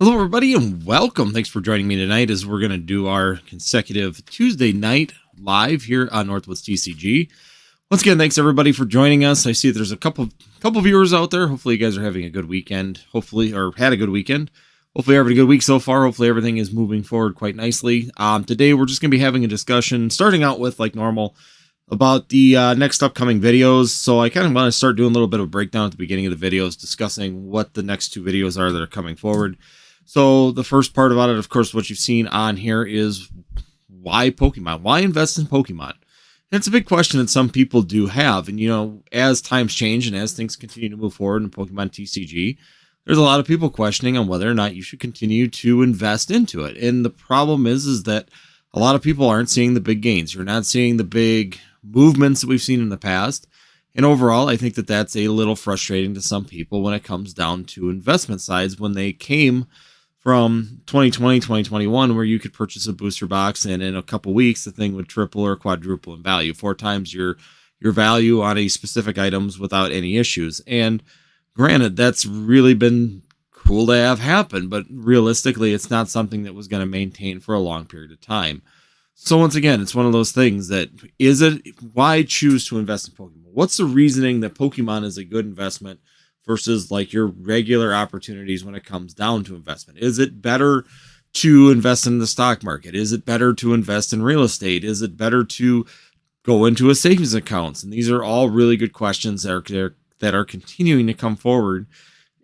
Hello, everybody, and welcome. Thanks for joining me tonight as we're going to do our consecutive Tuesday night live here on Northwoods TCG. Once again, thanks everybody for joining us. I see that there's a couple viewers out there. Hopefully, you guys are having a good weekend. Or had a good weekend. Hopefully, you're having a good week so far. Hopefully, everything is moving forward quite nicely. Today, we're just going to be having a discussion, starting out with like normal, about the next upcoming videos. So I kind of want to start doing a little bit of a breakdown at the beginning of the videos, discussing what the next two videos are that are coming forward. So the first part about it, of course, what you've seen on here is why Pokemon? Why invest in Pokemon? And it's a big question that some people do have. And, you know, as times change and as things continue to move forward in Pokemon TCG, there's a lot of people questioning on whether or not you should continue to invest into it. And the problem is that a lot of people aren't seeing the big gains. You're not seeing the big movements that we've seen in the past. And overall, I think that that's a little frustrating to some people when it comes down to investment sides when they came from 2020, 2021, where you could purchase a booster box and in a couple weeks, the thing would triple or quadruple in value, 4 times your value on a specific items without any issues. And granted, that's really been cool to have happen, but realistically, it's not something that was going to maintain for a long period of time. So once again, it's one of those things that why choose to invest in Pokemon? What's the reasoning that Pokemon is a good investment versus like your regular opportunities when it comes down to investment? Is it better to invest in the stock market? Is it better to invest in real estate? Is it better to go into a savings accounts? And these are all really good questions that are continuing to come forward.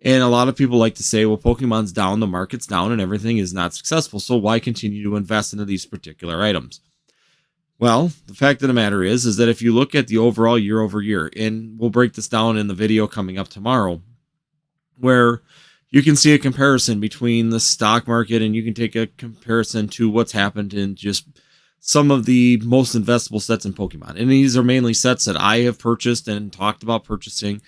And a lot of people like to say, well, Pokemon's down, the market's down, and everything is not successful. So why continue to invest into these particular items? Well, the fact of the matter is that if you look at the overall year over year, and we'll break this down in the video coming up tomorrow, where you can see a comparison between the stock market and you can take a comparison to what's happened in just some of the most investable sets in Pokemon. And these are mainly sets that I have purchased and talked about purchasing.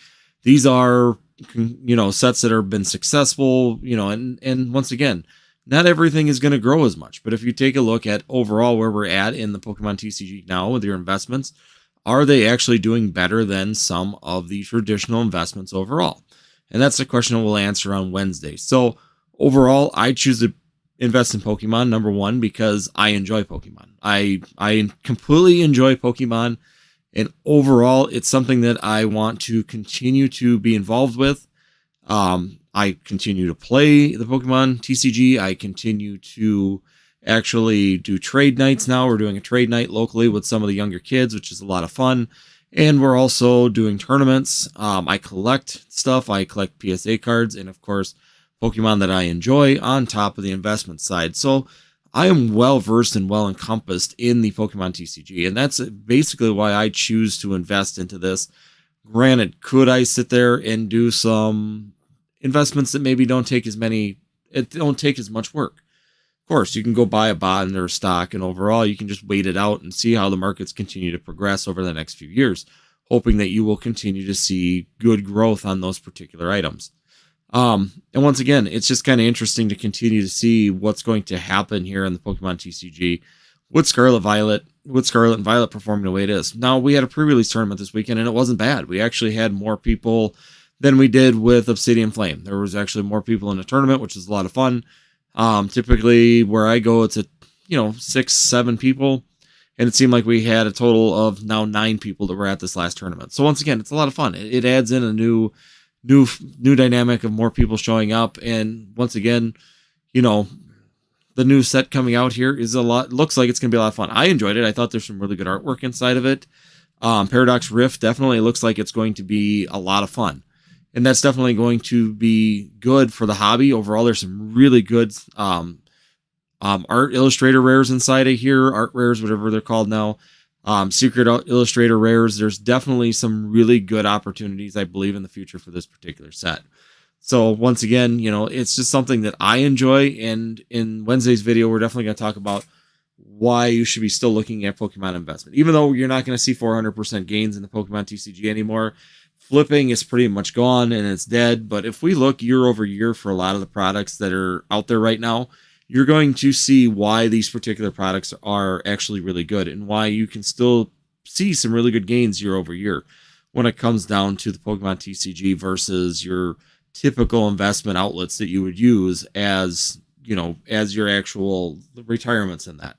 These are, you know, sets that have been successful, you know, and once again, not everything is going to grow as much, but if you take a look at overall where we're at in the Pokemon TCG now with your investments, are they actually doing better than some of the traditional investments overall? And that's the question we'll answer on Wednesday. So overall, I choose to invest in Pokemon, number one, because I enjoy Pokemon. I completely enjoy Pokemon, and overall, it's something that I want to continue to be involved with. I continue to play the Pokemon TCG. I continue to actually do trade nights now. We're doing a trade night locally with some of the younger kids, which is a lot of fun. And we're also doing tournaments. I collect stuff. I collect PSA cards and, of course, Pokemon that I enjoy on top of the investment side. So I am well versed and well encompassed in the Pokemon TCG. And that's basically why I choose to invest into this. Granted, could I sit there and do some investments that maybe don't take as much work? Of course, you can go buy a bond or a stock, and overall you can just wait it out and see how the markets continue to progress over the next few years, hoping that you will continue to see good growth on those particular items. And once again, it's just kind of interesting to continue to see what's going to happen here in the Pokemon TCG with Scarlet and Violet performing the way it is. Now, we had a pre-release tournament this weekend, and it wasn't bad. We actually had more people than we did with Obsidian Flame. There was actually more people in the tournament, which is a lot of fun. Typically where I go, it's 6, 7 people. And it seemed like we had a total of now 9 people that were at this last tournament. So once again, it's a lot of fun. It adds in a new dynamic of more people showing up. And once again, you know, the new set coming out here looks like it's going to be a lot of fun. I enjoyed it. I thought there's some really good artwork inside of it. Paradox Rift definitely looks like it's going to be a lot of fun. And that's definitely going to be good for the hobby. Overall, there's some really good art illustrator rares inside of here. Art rares, whatever they're called now. Secret illustrator rares. There's definitely some really good opportunities, I believe, in the future for this particular set. So once again, you know, it's just something that I enjoy. And in Wednesday's video, we're definitely going to talk about why you should be still looking at Pokemon investment. Even though you're not going to see 400% gains in the Pokemon TCG anymore, flipping is pretty much gone and it's dead. But if we look year over year for a lot of the products that are out there right now, you're going to see why these particular products are actually really good and why you can still see some really good gains year over year when it comes down to the Pokemon TCG versus your typical investment outlets that you would use as, as your actual retirements in that.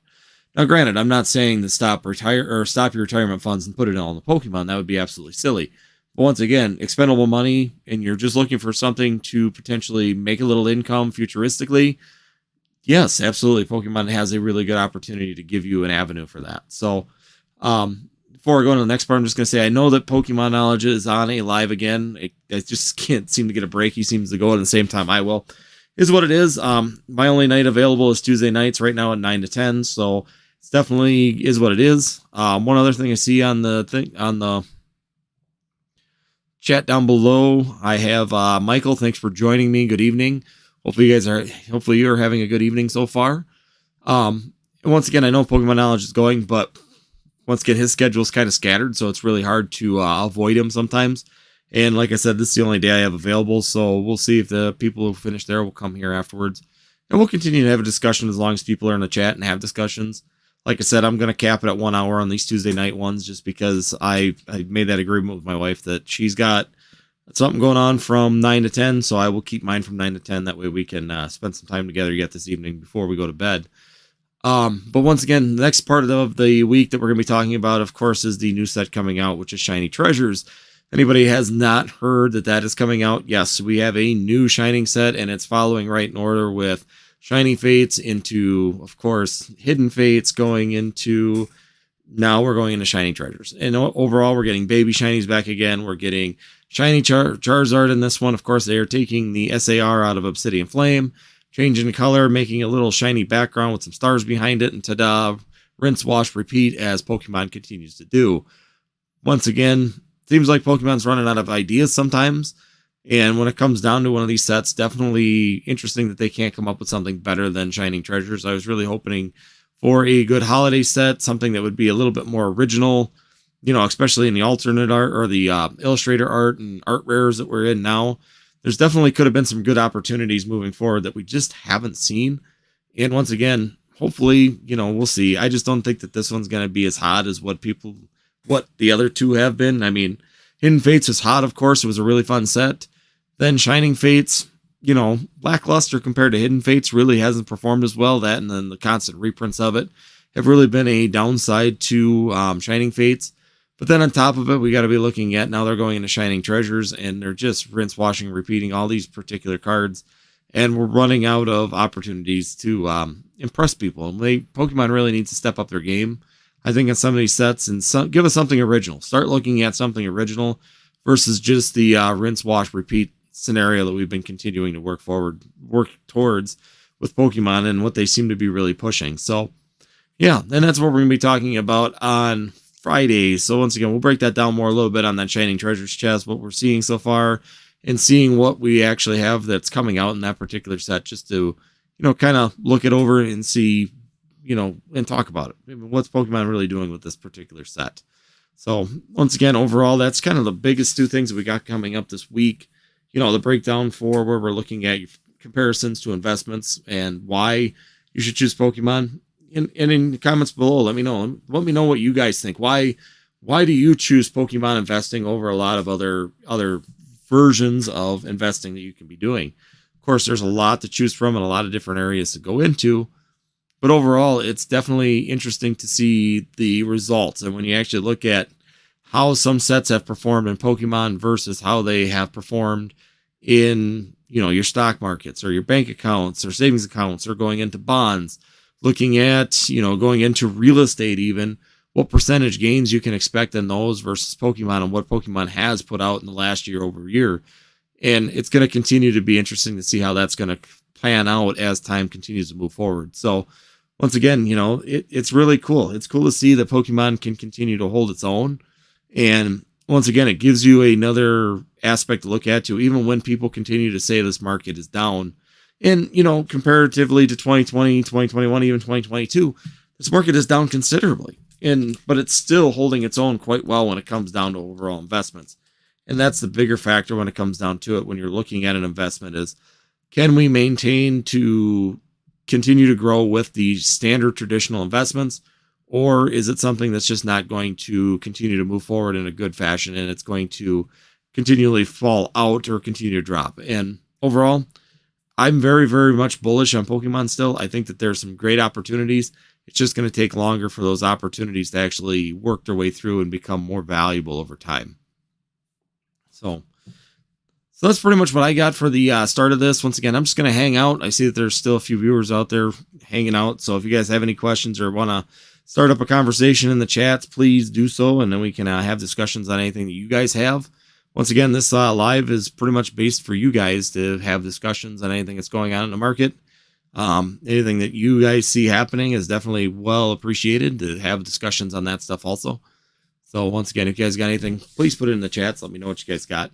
Now, granted, I'm not saying to stop your retirement funds and put it all in the Pokemon. That would be absolutely silly. But once again, expendable money, and you're just looking for something to potentially make a little income futuristically. Yes, absolutely. Pokemon has a really good opportunity to give you an avenue for that. So, before I go into the next part, I'm just going to say I know that Pokemon Knowledge is on a live again. I just can't seem to get a break. He seems to go at the same time I will. Is what it is. My only night available is Tuesday nights right now at 9 to 10. So it's definitely is what it is. One other thing I see on the chat down below, I have Michael. Thanks for joining me. Good evening. Hopefully you are having a good evening so far. And once again, I know Pokemon Knowledge is going, but once again, his schedule is kind of scattered, so it's really hard to avoid him sometimes. And like I said, this is the only day I have available, so we'll see if the people who finish there will come here afterwards. And we'll continue to have a discussion as long as people are in the chat and have discussions. Like I said, I'm going to cap it at 1 hour on these Tuesday night ones just because I made that agreement with my wife that she's got something going on from 9 to 10, so I will keep mine from 9 to 10. That way we can spend some time together yet this evening before we go to bed. But once again, the next part of the week that we're going to be talking about, of course, is the new set coming out, which is Shiny Treasures. If anybody has not heard that is coming out, yes, we have a new Shining set, and it's following right in order with Shiny Fates into, of course, Hidden Fates going into, now we're going into Shiny Treasures. And overall, we're getting Baby Shinies back again. We're getting Shiny Charizard in this one. Of course, they are taking the SAR out of Obsidian Flame, changing the color, making a little shiny background with some stars behind it, and ta-da, rinse, wash, repeat as Pokemon continues to do. Once again, seems like Pokemon's running out of ideas sometimes, and when it comes down to one of these sets, definitely interesting that they can't come up with something better than Shining Treasures. I was really hoping for a good holiday set, something that would be a little bit more original, especially in the alternate art or the illustrator art and art rares that we're in now. There's definitely could have been some good opportunities moving forward that we just haven't seen. And once again, hopefully, we'll see. I just don't think that this one's going to be as hot as what the other two have been. I mean, Hidden Fates was hot, of course. It was a really fun set. Then Shining Fates, lackluster compared to Hidden Fates, really hasn't performed as well. That and then the constant reprints of it have really been a downside to Shining Fates. But then on top of it, we got to be looking at now they're going into Shining Treasures, and they're just rinse, washing, repeating all these particular cards. And we're running out of opportunities to impress people. And Pokemon really needs to step up their game, I think, in some of these sets and give us something original. Start looking at something original versus just the rinse, wash, repeat scenario that we've been continuing to work towards with Pokemon and what they seem to be really pushing. So, yeah, and that's what we're going to be talking about on Friday. So once again, we'll break that down more a little bit on that Shining Treasures chest, what we're seeing so far, and seeing what we actually have that's coming out in that particular set, just to, kind of look it over and see, and talk about it. What's Pokemon really doing with this particular set? So once again, overall, that's kind of the biggest two things that we got coming up this week. The breakdown for where we're looking at comparisons to investments and why you should choose Pokemon. And in the comments below, let me know what you guys think. Why do you choose Pokemon investing over a lot of other versions of investing that you can be doing? Of course, there's a lot to choose from and a lot of different areas to go into, but overall, it's definitely interesting to see the results. And when you actually look at how some sets have performed in Pokemon versus how they have performed in, your stock markets or your bank accounts or savings accounts or going into bonds, looking at, going into real estate even, what percentage gains you can expect in those versus Pokemon and what Pokemon has put out in the last year over year. And it's going to continue to be interesting to see how that's going to plan out as time continues to move forward. So once again, it's really cool. It's cool to see that Pokemon can continue to hold its own. And once again, it gives you another aspect to look at too, even when people continue to say this market is down. And, comparatively to 2020, 2021, even 2022, this market is down considerably. But it's still holding its own quite well when it comes down to overall investments. And that's the bigger factor when it comes down to it when you're looking at an investment is, can we maintain to continue to grow with the standard traditional investments? Or is it something that's just not going to continue to move forward in a good fashion and it's going to continually fall out or continue to drop. And overall, I'm very, very much bullish on Pokemon still. I think that there's some great opportunities. It's just going to take longer for those opportunities to actually work their way through and become more valuable over time. So that's pretty much what I got for the start of this. Once again, I'm just going to hang out. I see that there's still a few viewers out there hanging out. So if you guys have any questions or want to start up a conversation in the chats, please do so. And then we can have discussions on anything that you guys have. Once again, this live is pretty much based for you guys to have discussions on anything that's going on in the market. Anything that you guys see happening is definitely well appreciated to have discussions on that stuff also. So once again, if you guys got anything, please put it in the chats. Let me know what you guys got.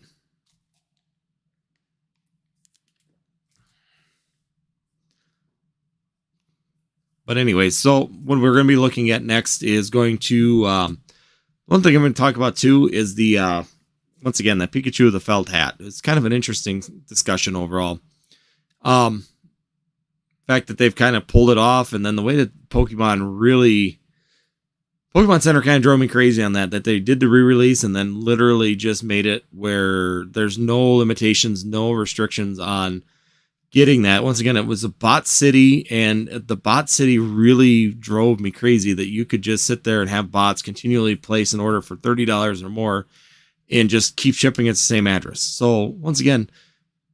But anyways, so what we're going to be looking at next is going to, one thing I'm going to talk about too is the, once again, that Pikachu with the felt hat. It's kind of an interesting discussion overall. The fact that they've kind of pulled it off, and then the way that Pokemon Center kind of drove me crazy on that they did the re-release and then literally just made it where there's no limitations, no restrictions on getting that. Once again, it was a bot city, and the bot city really drove me crazy that you could just sit there and have bots continually place an order for $30 or more and just keep shipping at the same address. So once again,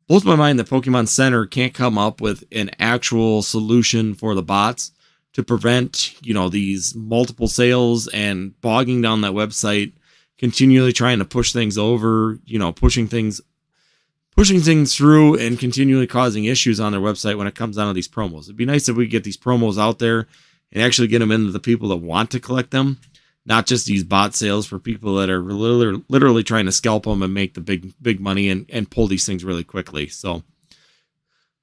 blows my mind that Pokemon Center can't come up with an actual solution for the bots to prevent, these multiple sales and bogging down that website, continually trying to push things over, pushing things through and continually causing issues on their website when it comes down to these promos. It'd be nice if we could get these promos out there and actually get them into the people that want to collect them, not just these bot sales for people that are literally trying to scalp them and make the big money and pull these things really quickly. So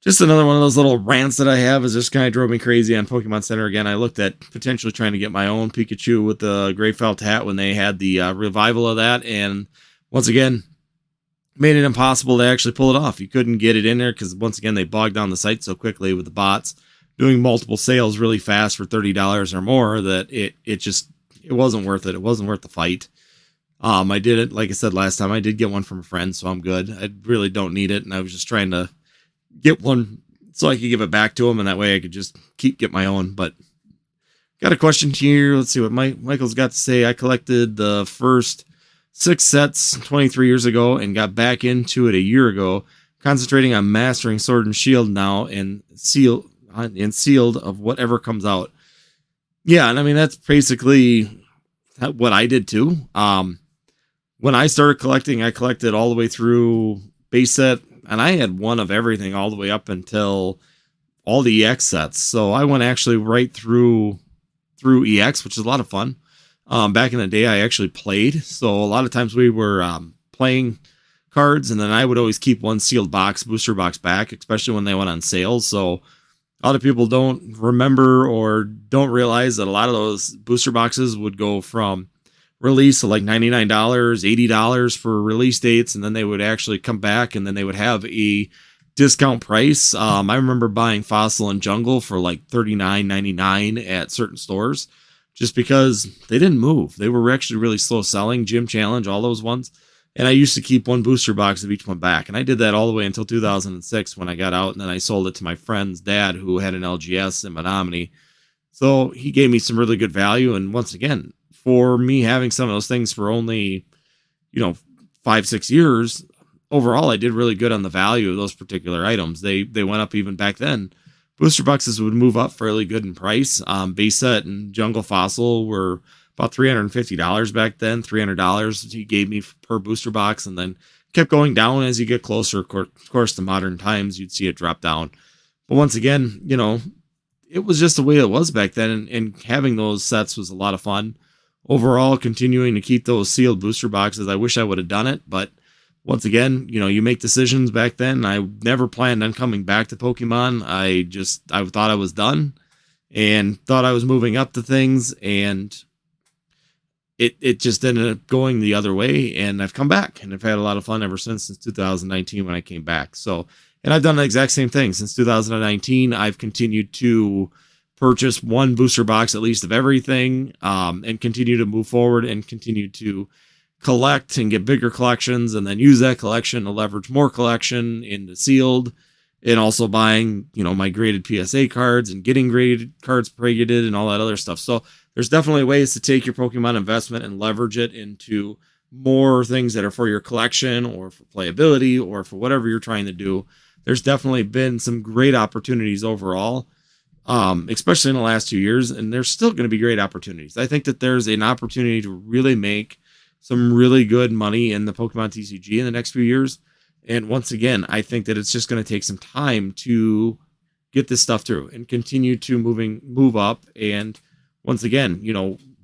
just another one of those little rants that I have is just kind of drove me crazy on Pokemon Center again. I looked at potentially trying to get my own Pikachu with the gray felt hat when they had the revival of that. And once again, made it impossible to actually pull it off. You couldn't get it in there because once again, they bogged down the site so quickly with the bots doing multiple sales really fast for $30 or more that it wasn't worth it. It wasn't worth the fight. I did it, like I said last time, I did get one from a friend, so I'm good. I really don't need it. And I was just trying to get one so I could give it back to him. And that way I could just get my own. But got a question here. Let's see what Michael's got to say. I collected the first 6 sets 23 years ago and got back into it a year ago, concentrating on mastering Sword and Shield now and sealed of whatever comes out. Yeah, and I mean, that's basically what I did too. When I started collecting, I collected all the way through base set, and I had one of everything all the way up until all the EX sets. So I went actually right through EX, which is a lot of fun. Back in the day, I actually played. So a lot of times we were playing cards, and then I would always keep one sealed booster box back, especially when they went on sale. So a lot of people don't remember or don't realize that a lot of those booster boxes would go from release to like $99, $80 for release dates, and then they would actually come back and then they would have a discount price. I remember buying Fossil and Jungle for like $39.99 at certain stores, just because they didn't move. They were actually really slow selling. Gym Challenge, all those ones. And I used to keep one booster box of each one back. And I did that all the way until 2006 when I got out. And then I sold it to my friend's dad who had an LGS in Menominee. So he gave me some really good value. And once again, for me having some of those things for only, 5-6 years, overall, I did really good on the value of those particular items. They went up even back then. Booster boxes would move up fairly good in price. Base set and Jungle Fossil were about $350 back then, $300 he gave me per booster box, and then kept going down as you get closer, of course, to modern times, you'd see it drop down. But once again, it was just the way it was back then, and having those sets was a lot of fun. Overall, continuing to keep those sealed booster boxes, I wish I would have done it, but once again, you make decisions back then. I never planned on coming back to Pokemon. I thought I was done and thought I was moving up to things, and it just ended up going the other way, and I've come back, and I've had a lot of fun ever since 2019 when I came back. So, and I've done the exact same thing since 2019. I've continued to purchase one booster box at least of everything, and continue to move forward and continue to collect and get bigger collections and then use that collection to leverage more collection into sealed, and also buying, my graded PSA cards and getting graded cards graded and all that other stuff. So there's definitely ways to take your Pokemon investment and leverage it into more things that are for your collection or for playability or for whatever you're trying to do. There's definitely been some great opportunities overall, especially in the last 2 years, and there's still going to be great opportunities. I think that there's an opportunity to really make some really good money in the Pokemon TCG in the next few years. And once again, I think that it's just going to take some time to get this stuff through and continue to move up. And once again,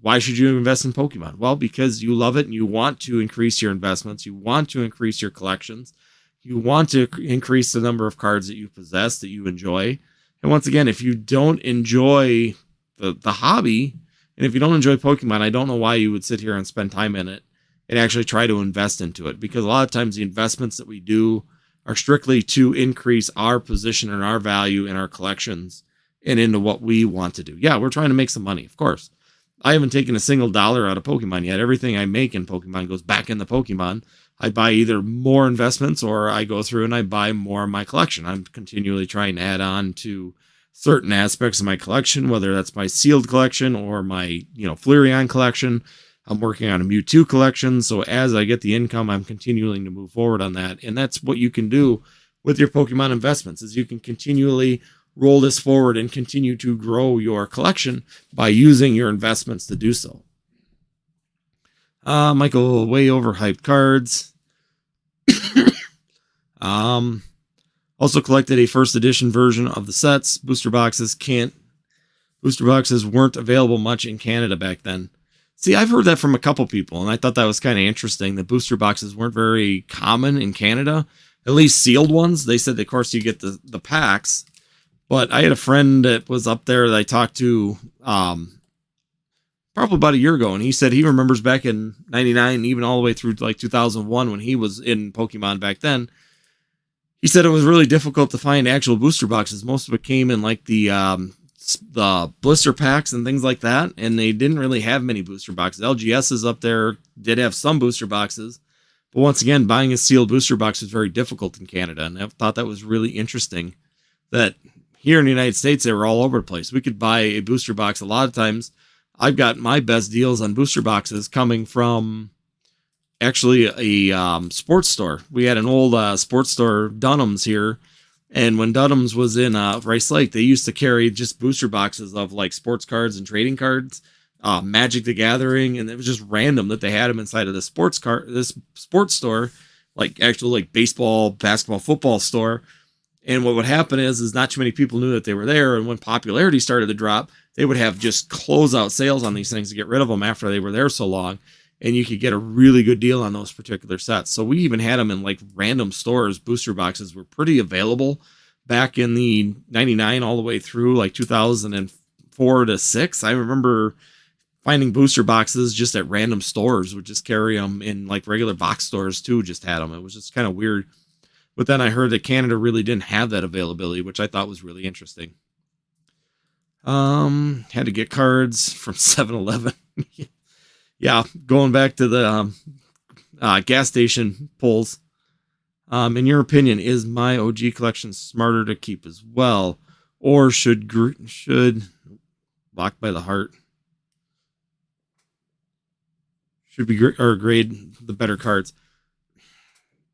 why should you invest in Pokemon? Well, because you love it and you want to increase your investments. You want to increase your collections. You want to increase the number of cards that you possess, that you enjoy. And once again, if you don't enjoy the hobby, and if you don't enjoy Pokemon, I don't know why you would sit here and spend time in it and actually try to invest into it. Because a lot of times the investments that we do are strictly to increase our position and our value in our collections and into what we want to do. Yeah, we're trying to make some money, of course. I haven't taken a single dollar out of Pokemon yet. Everything I make in Pokemon goes back into Pokemon. I buy either more investments or I go through and I buy more of my collection. I'm continually trying to add on to certain aspects of my collection, whether that's my sealed collection or my, Flareon collection. I'm working on a Mewtwo collection. So as I get the income, I'm continuing to move forward on that. And that's what you can do with your Pokemon investments, is you can continually roll this forward and continue to grow your collection by using your investments to do so. Michael, way overhyped cards. Also collected a first edition version of the sets. Booster boxes weren't available much in Canada back then. See, I've heard that from a couple people, and I thought that was kind of interesting, that booster boxes weren't very common in Canada, at least sealed ones. They said, of course, you get the packs, but I had a friend that was up there that I talked to probably about a year ago, and he said he remembers back in 99, even all the way through like 2001 when he was in Pokemon back then. He said it was really difficult to find actual booster boxes. Most of it came in like the blister packs and things like that, and they didn't really have many booster boxes. LGS's up there did have some booster boxes, but once again, buying a sealed booster box is very difficult in Canada, and I thought that was really interesting that here in the United States, they were all over the place. We could buy a booster box. A lot of times, I've got my best deals on booster boxes coming from actually a sports store. We had an old sports store, Dunham's, here. And when Dunham's was in Rice Lake, they used to carry just booster boxes of like sports cards and trading cards, Magic the Gathering. And it was just random that they had them inside of this sports store, like actual like baseball, basketball, football store. And what would happen is not too many people knew that they were there. And when popularity started to drop, they would have just closeout sales on these things to get rid of them after they were there so long. And you could get a really good deal on those particular sets. So we even had them in like random stores. Booster boxes were pretty available back in the 99 all the way through like 2004 to 6. I remember finding booster boxes just at random stores, would just carry them in like regular box stores too, just had them. It was just kind of weird. But then I heard that Canada really didn't have that availability, which I thought was really interesting. Had to get cards from 7-Eleven. Yeah, going back to the gas station polls. In your opinion, is my OG collection smarter to keep as well, or should Blocked by the Heart should be grade the better cards?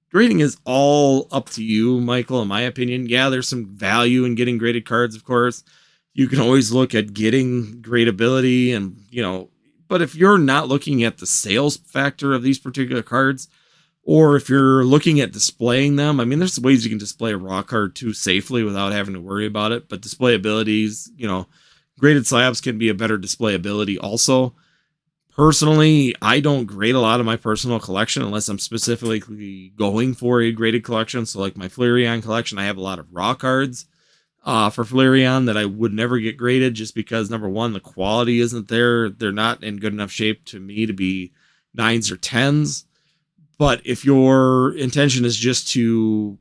Grading is all up to you, Michael. In my opinion, yeah, there's some value in getting graded cards. Of course, you can always look at getting gradability, and but if you're not looking at the sales factor of these particular cards, or if you're looking at displaying them, I mean, there's ways you can display a raw card too safely without having to worry about it. But display abilities, graded slabs can be a better display ability also. Personally, I don't grade a lot of my personal collection unless I'm specifically going for a graded collection. So like my Flareon collection, I have a lot of raw cards for Flareon that I would never get graded, just because, number one, the quality isn't there. They're not in good enough shape to me to be 9s or 10s. But if your intention is just to,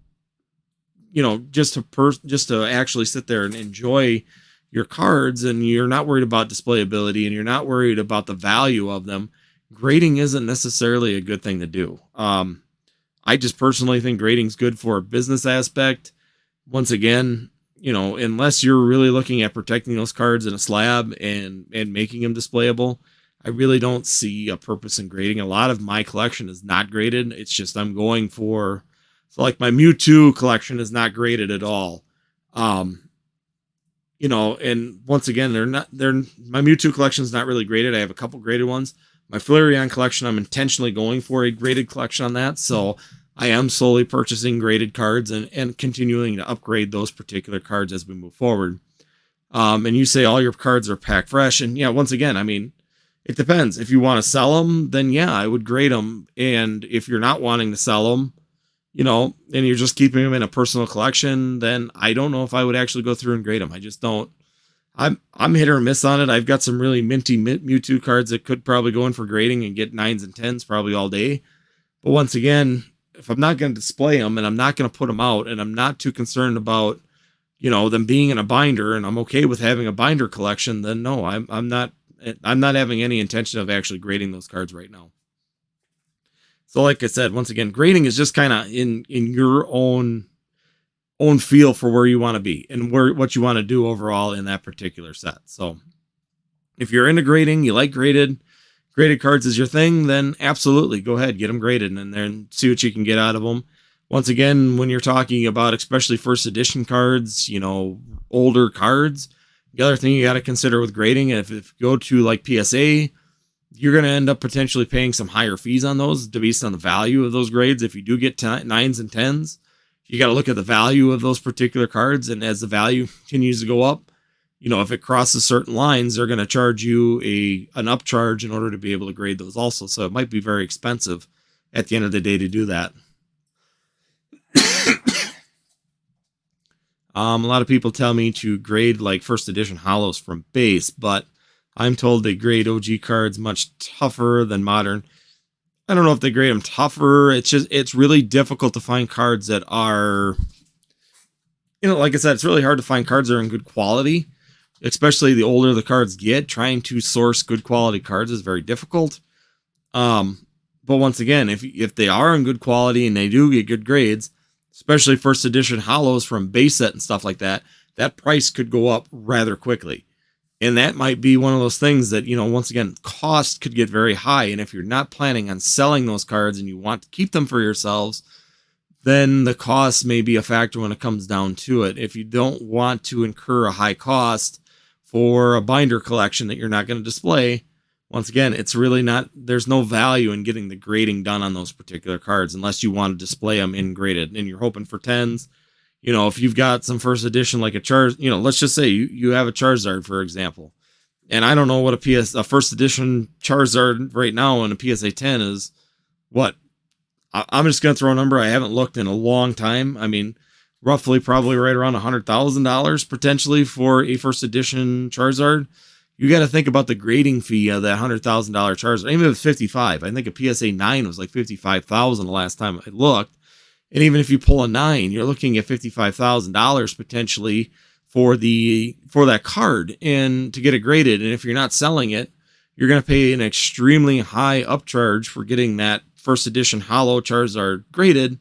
just to actually sit there and enjoy your cards, and you're not worried about display ability and you're not worried about the value of them, grading isn't necessarily a good thing to do. I just personally think grading's good for a business aspect. Once again, unless you're really looking at protecting those cards in a slab and making them displayable, I really don't see a purpose in grading. A lot of my collection is not graded. It's just I'm going for, so like my Mewtwo collection is not graded at all. And once again, my Mewtwo collection is not really graded. I have a couple graded ones. My Flareon collection, I'm intentionally going for a graded collection on that. So I am slowly purchasing graded cards and continuing to upgrade those particular cards as we move forward. And you say all your cards are pack fresh. And yeah, once again, I mean, it depends. If you want to sell them, then yeah, I would grade them. And if you're not wanting to sell them, and you're just keeping them in a personal collection, then I don't know if I would actually go through and grade them. I just don't. I'm hit or miss on it. I've got some really minty Mewtwo cards that could probably go in for grading and get 9s and 10s probably all day. But once again, if I'm not going to display them and I'm not going to put them out and I'm not too concerned about, them being in a binder and I'm okay with having a binder collection, then no, I'm not having any intention of actually grading those cards right now. So like I said, once again, grading is just kind of in your own feel for where you want to be and what you want to do overall in that particular set. So if you're into grading, you like graded cards is your thing, then absolutely go ahead, get them graded and then see what you can get out of them. Once again, when you're talking about especially first edition cards, older cards, the other thing you got to consider with grading, if you go to like PSA, you're going to end up potentially paying some higher fees on those based on the value of those grades. If you do get 9s and 10s, you got to look at the value of those particular cards. And as the value continues to go up, if it crosses certain lines, they're going to charge you an upcharge in order to be able to grade those also. So it might be very expensive at the end of the day to do that. A lot of people tell me to grade like first edition holos from base, but I'm told they grade OG cards much tougher than modern. I don't know if they grade them tougher. It's really difficult to find cards that are, like I said, it's really hard to find cards that are in good quality, especially the older the cards get. Trying to source good quality cards is very difficult. But once again, if they are in good quality and they do get good grades, especially first edition holos from base set and stuff like that, that price could go up rather quickly. And that might be one of those things that, once again, cost could get very high. And if you're not planning on selling those cards and you want to keep them for yourselves, then the cost may be a factor when it comes down to it. If you don't want to incur a high cost for a binder collection that you're not going to display, once again, it's really not, there's no value in getting the grading done on those particular cards unless you want to display them in graded and you're hoping for 10s. If you've got some first edition, like a Charizard, let's just say you have a Charizard, for example. And I don't know what a first edition Charizard right now in a PSA 10 is. What? I'm just going to throw a number. I haven't looked in a long time. I mean, roughly probably right around $100,000 potentially for a first edition Charizard. You got to think about the grading fee of that $100,000 Charizard. Even if it's 55, I think a PSA 9 was like 55,000 the last time I looked. And even if you pull a 9, you're looking at $55,000 potentially for that card and to get it graded. And if you're not selling it, you're going to pay an extremely high upcharge for getting that first edition holo Charizard graded,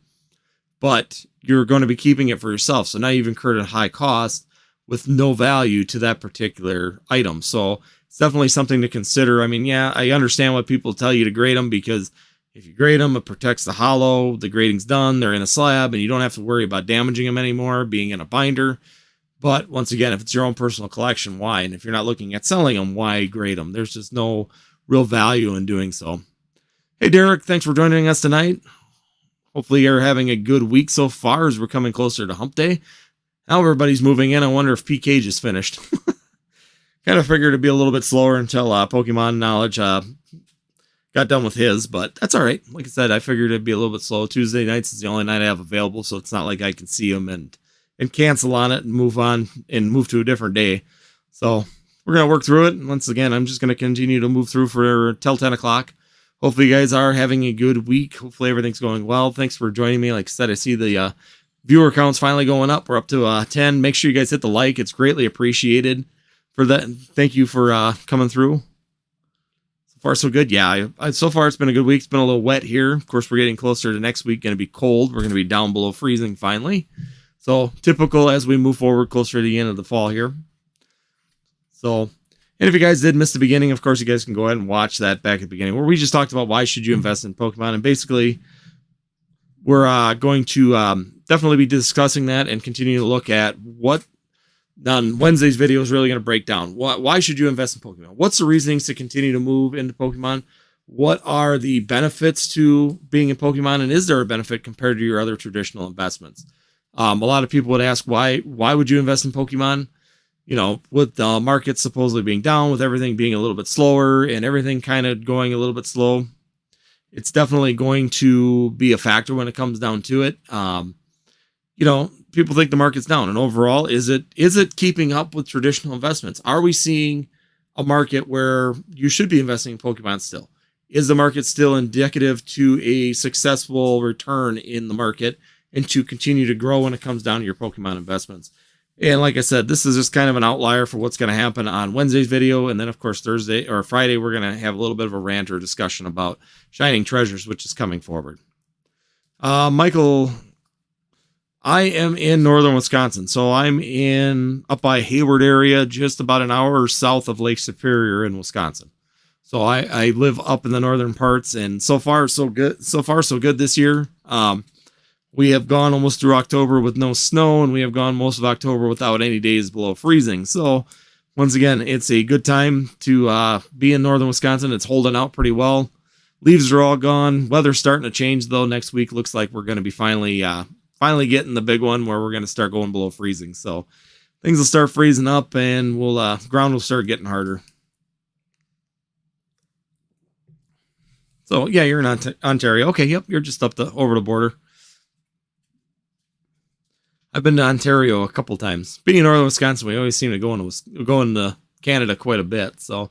but you're going to be keeping it for yourself. So now you've incurred a high cost with no value to that particular item. So it's definitely something to consider. I mean, yeah, I understand what people tell you to grade them because if you grade them, it protects the holo, the grading's done, they're in a slab, and you don't have to worry about damaging them anymore, being in a binder. But once again, if it's your own personal collection, why? And if you're not looking at selling them, why grade them? There's just no real value in doing so. Hey, Derek, thanks for joining us tonight. Hopefully you're having a good week so far as we're coming closer to hump day. Now everybody's moving in. I wonder if PK is finished. Kind of figured it'd be a little bit slower until Pokemon Knowledge got done with his, but that's all right. Like I said, I figured it'd be a little bit slow. Tuesday nights is the only night I have available, so it's not like I can see him and cancel on it and move on and move to a different day. So we're going to work through it. And once again, I'm just going to continue to move through for till 10 o'clock. Hopefully you guys are having a good week. Hopefully everything's going well. Thanks for joining me. Like I said, I see the viewer count's finally going up. We're up to 10. Make sure you guys hit the like. It's greatly appreciated for that. Thank you for coming through. far so good. Yeah, so far it's been a good week. It's been a little wet here. Of course, we're getting closer to next week. Going to be cold. We're going to be down below freezing finally. So typical as we move forward closer to the end of the fall here. So, and if you guys did miss the beginning, of course, you guys can go ahead and watch that back at the beginning where we just talked about why should you invest in Pokemon. And basically, we're going to definitely be discussing that and continue to look at what on Wednesday's video is really going to break down. Why should you invest in Pokemon? What's the reasonings to continue to move into Pokemon? What are the benefits to being in Pokemon? And is there a benefit compared to your other traditional investments? A lot of people would ask, why would you invest in Pokemon? You know, with the market supposedly being down, with everything being a little bit slower and everything kind of going a little bit slow, it's definitely going to be a factor when it comes down to it. You know, people think the market's down, and overall, is it keeping up with traditional investments? Are we seeing a market where you should be investing in Pokemon still? Is the market still indicative to a successful return in the market and to continue to grow when it comes down to your Pokemon investments? And like I said, this is just kind of an outlier for what's going to happen on Wednesday's video. And then, of course, Thursday or Friday, we're going to have a little bit of a rant or discussion about Shining Treasures, which is coming forward. Michael, I am in northern Wisconsin. So I'm up by Hayward area, just about an hour south of Lake Superior in Wisconsin. So I live up in the northern parts, and so far, so good. So far, so good this year. We have gone almost through October with no snow, and we have gone most of October without any days below freezing. So once again, it's a good time to be in northern Wisconsin. It's holding out pretty well. Leaves are all gone. Weather's starting to change, though. Next week looks like we're going to be finally getting the big one where we're going to start going below freezing. So things will start freezing up, and ground will start getting harder. So yeah, you're in Ontario. Okay, yep, you're just over the border. I've been to Ontario a couple times. Being in northern Wisconsin, we always seem to go into Canada quite a bit. So a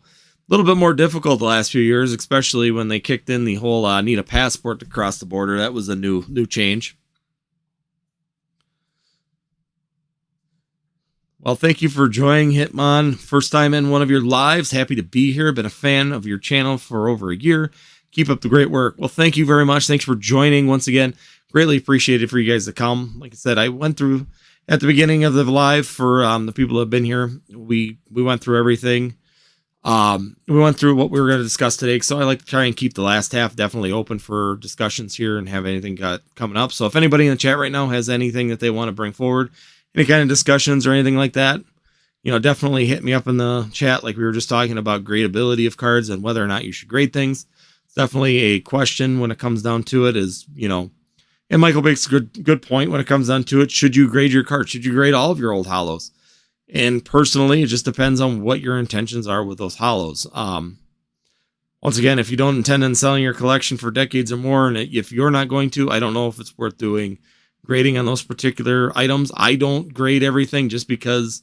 little bit more difficult the last few years, especially when they kicked in the whole need a passport to cross the border. That was a new change. Well, thank you for joining, Hitmon. First time in one of your lives. Happy to be here. Been a fan of your channel for over a year. Keep up the great work. Well, thank you very much. Thanks for joining once again. Greatly appreciated for you guys to come. Like I said, I went through at the beginning of the live for the people that have been here. We went through everything. We went through what we were going to discuss today. So I like to try and keep the last half definitely open for discussions here and have anything coming up. So if anybody in the chat right now has anything that they want to bring forward, any kind of discussions or anything like that, you know, definitely hit me up in the chat. Like we were just talking about gradability of cards and whether or not you should grade things. It's definitely a question when it comes down to it is, you know, and Michael makes a good point when it comes down to it. Should you grade your cards? Should you grade all of your old hollows? And personally, it just depends on what your intentions are with those hollows. Once again, if you don't intend on selling your collection for decades or more, and if you're not going to, I don't know if it's worth doing grading on those particular items. I don't grade everything just because,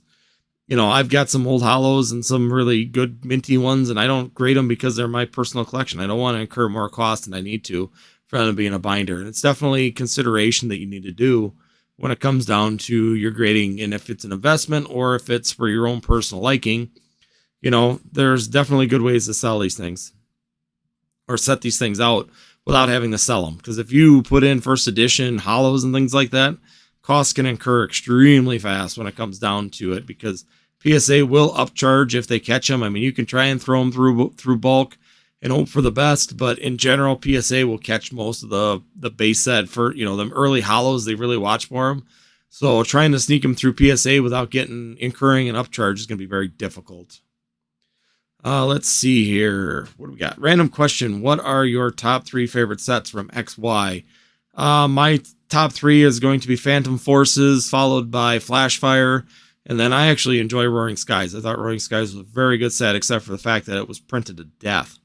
you know, I've got some old hollows and some really good minty ones, and I don't grade them because they're my personal collection. I don't want to incur more cost than I need to for them to be in a binder. And it's definitely consideration that you need to do when it comes down to your grading. And if it's an investment or if it's for your own personal liking, you know, there's definitely good ways to sell these things or set these things out without having to sell them. Because if you put in first edition hollows and things like that, costs can incur extremely fast when it comes down to it, because PSA will upcharge if they catch them. I mean, you can try and throw them through bulk and hope for the best, but in general, PSA will catch most of the base set for, you know, them early hollows. They really watch for them. So trying to sneak them through PSA without incurring an upcharge is going to be very difficult. Let's see here. What do we got? Random question. What are your top 3 favorite sets from XY? My top 3 is going to be Phantom Forces, followed by Flashfire. And then I actually enjoy Roaring Skies. I thought Roaring Skies was a very good set, except for the fact that it was printed to death.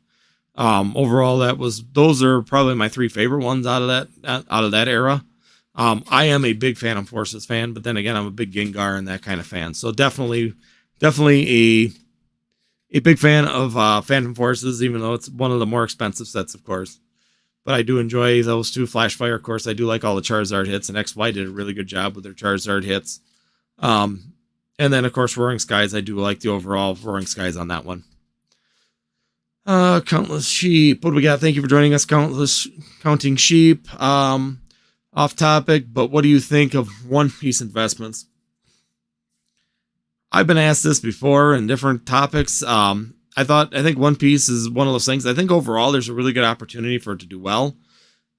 Overall, those are probably my 3 favorite ones out of that era. I am a big Phantom Forces fan, but then again, I'm a big Gengar and that kind of fan. So definitely a big fan of Phantom Forces, even though it's one of the more expensive sets, of course. But I do enjoy those 2. Flashfire, of course, I do like all the Charizard hits, and XY did a really good job with their Charizard hits. And then, of course, Roaring Skies, I do like the overall Roaring Skies on that one. Countless sheep. What do we got? Thank you for joining us, counting sheep. Off topic, but what do you think of One Piece investments? I've been asked this before in different topics. I think One Piece is one of those things. I think overall there's a really good opportunity for it to do well.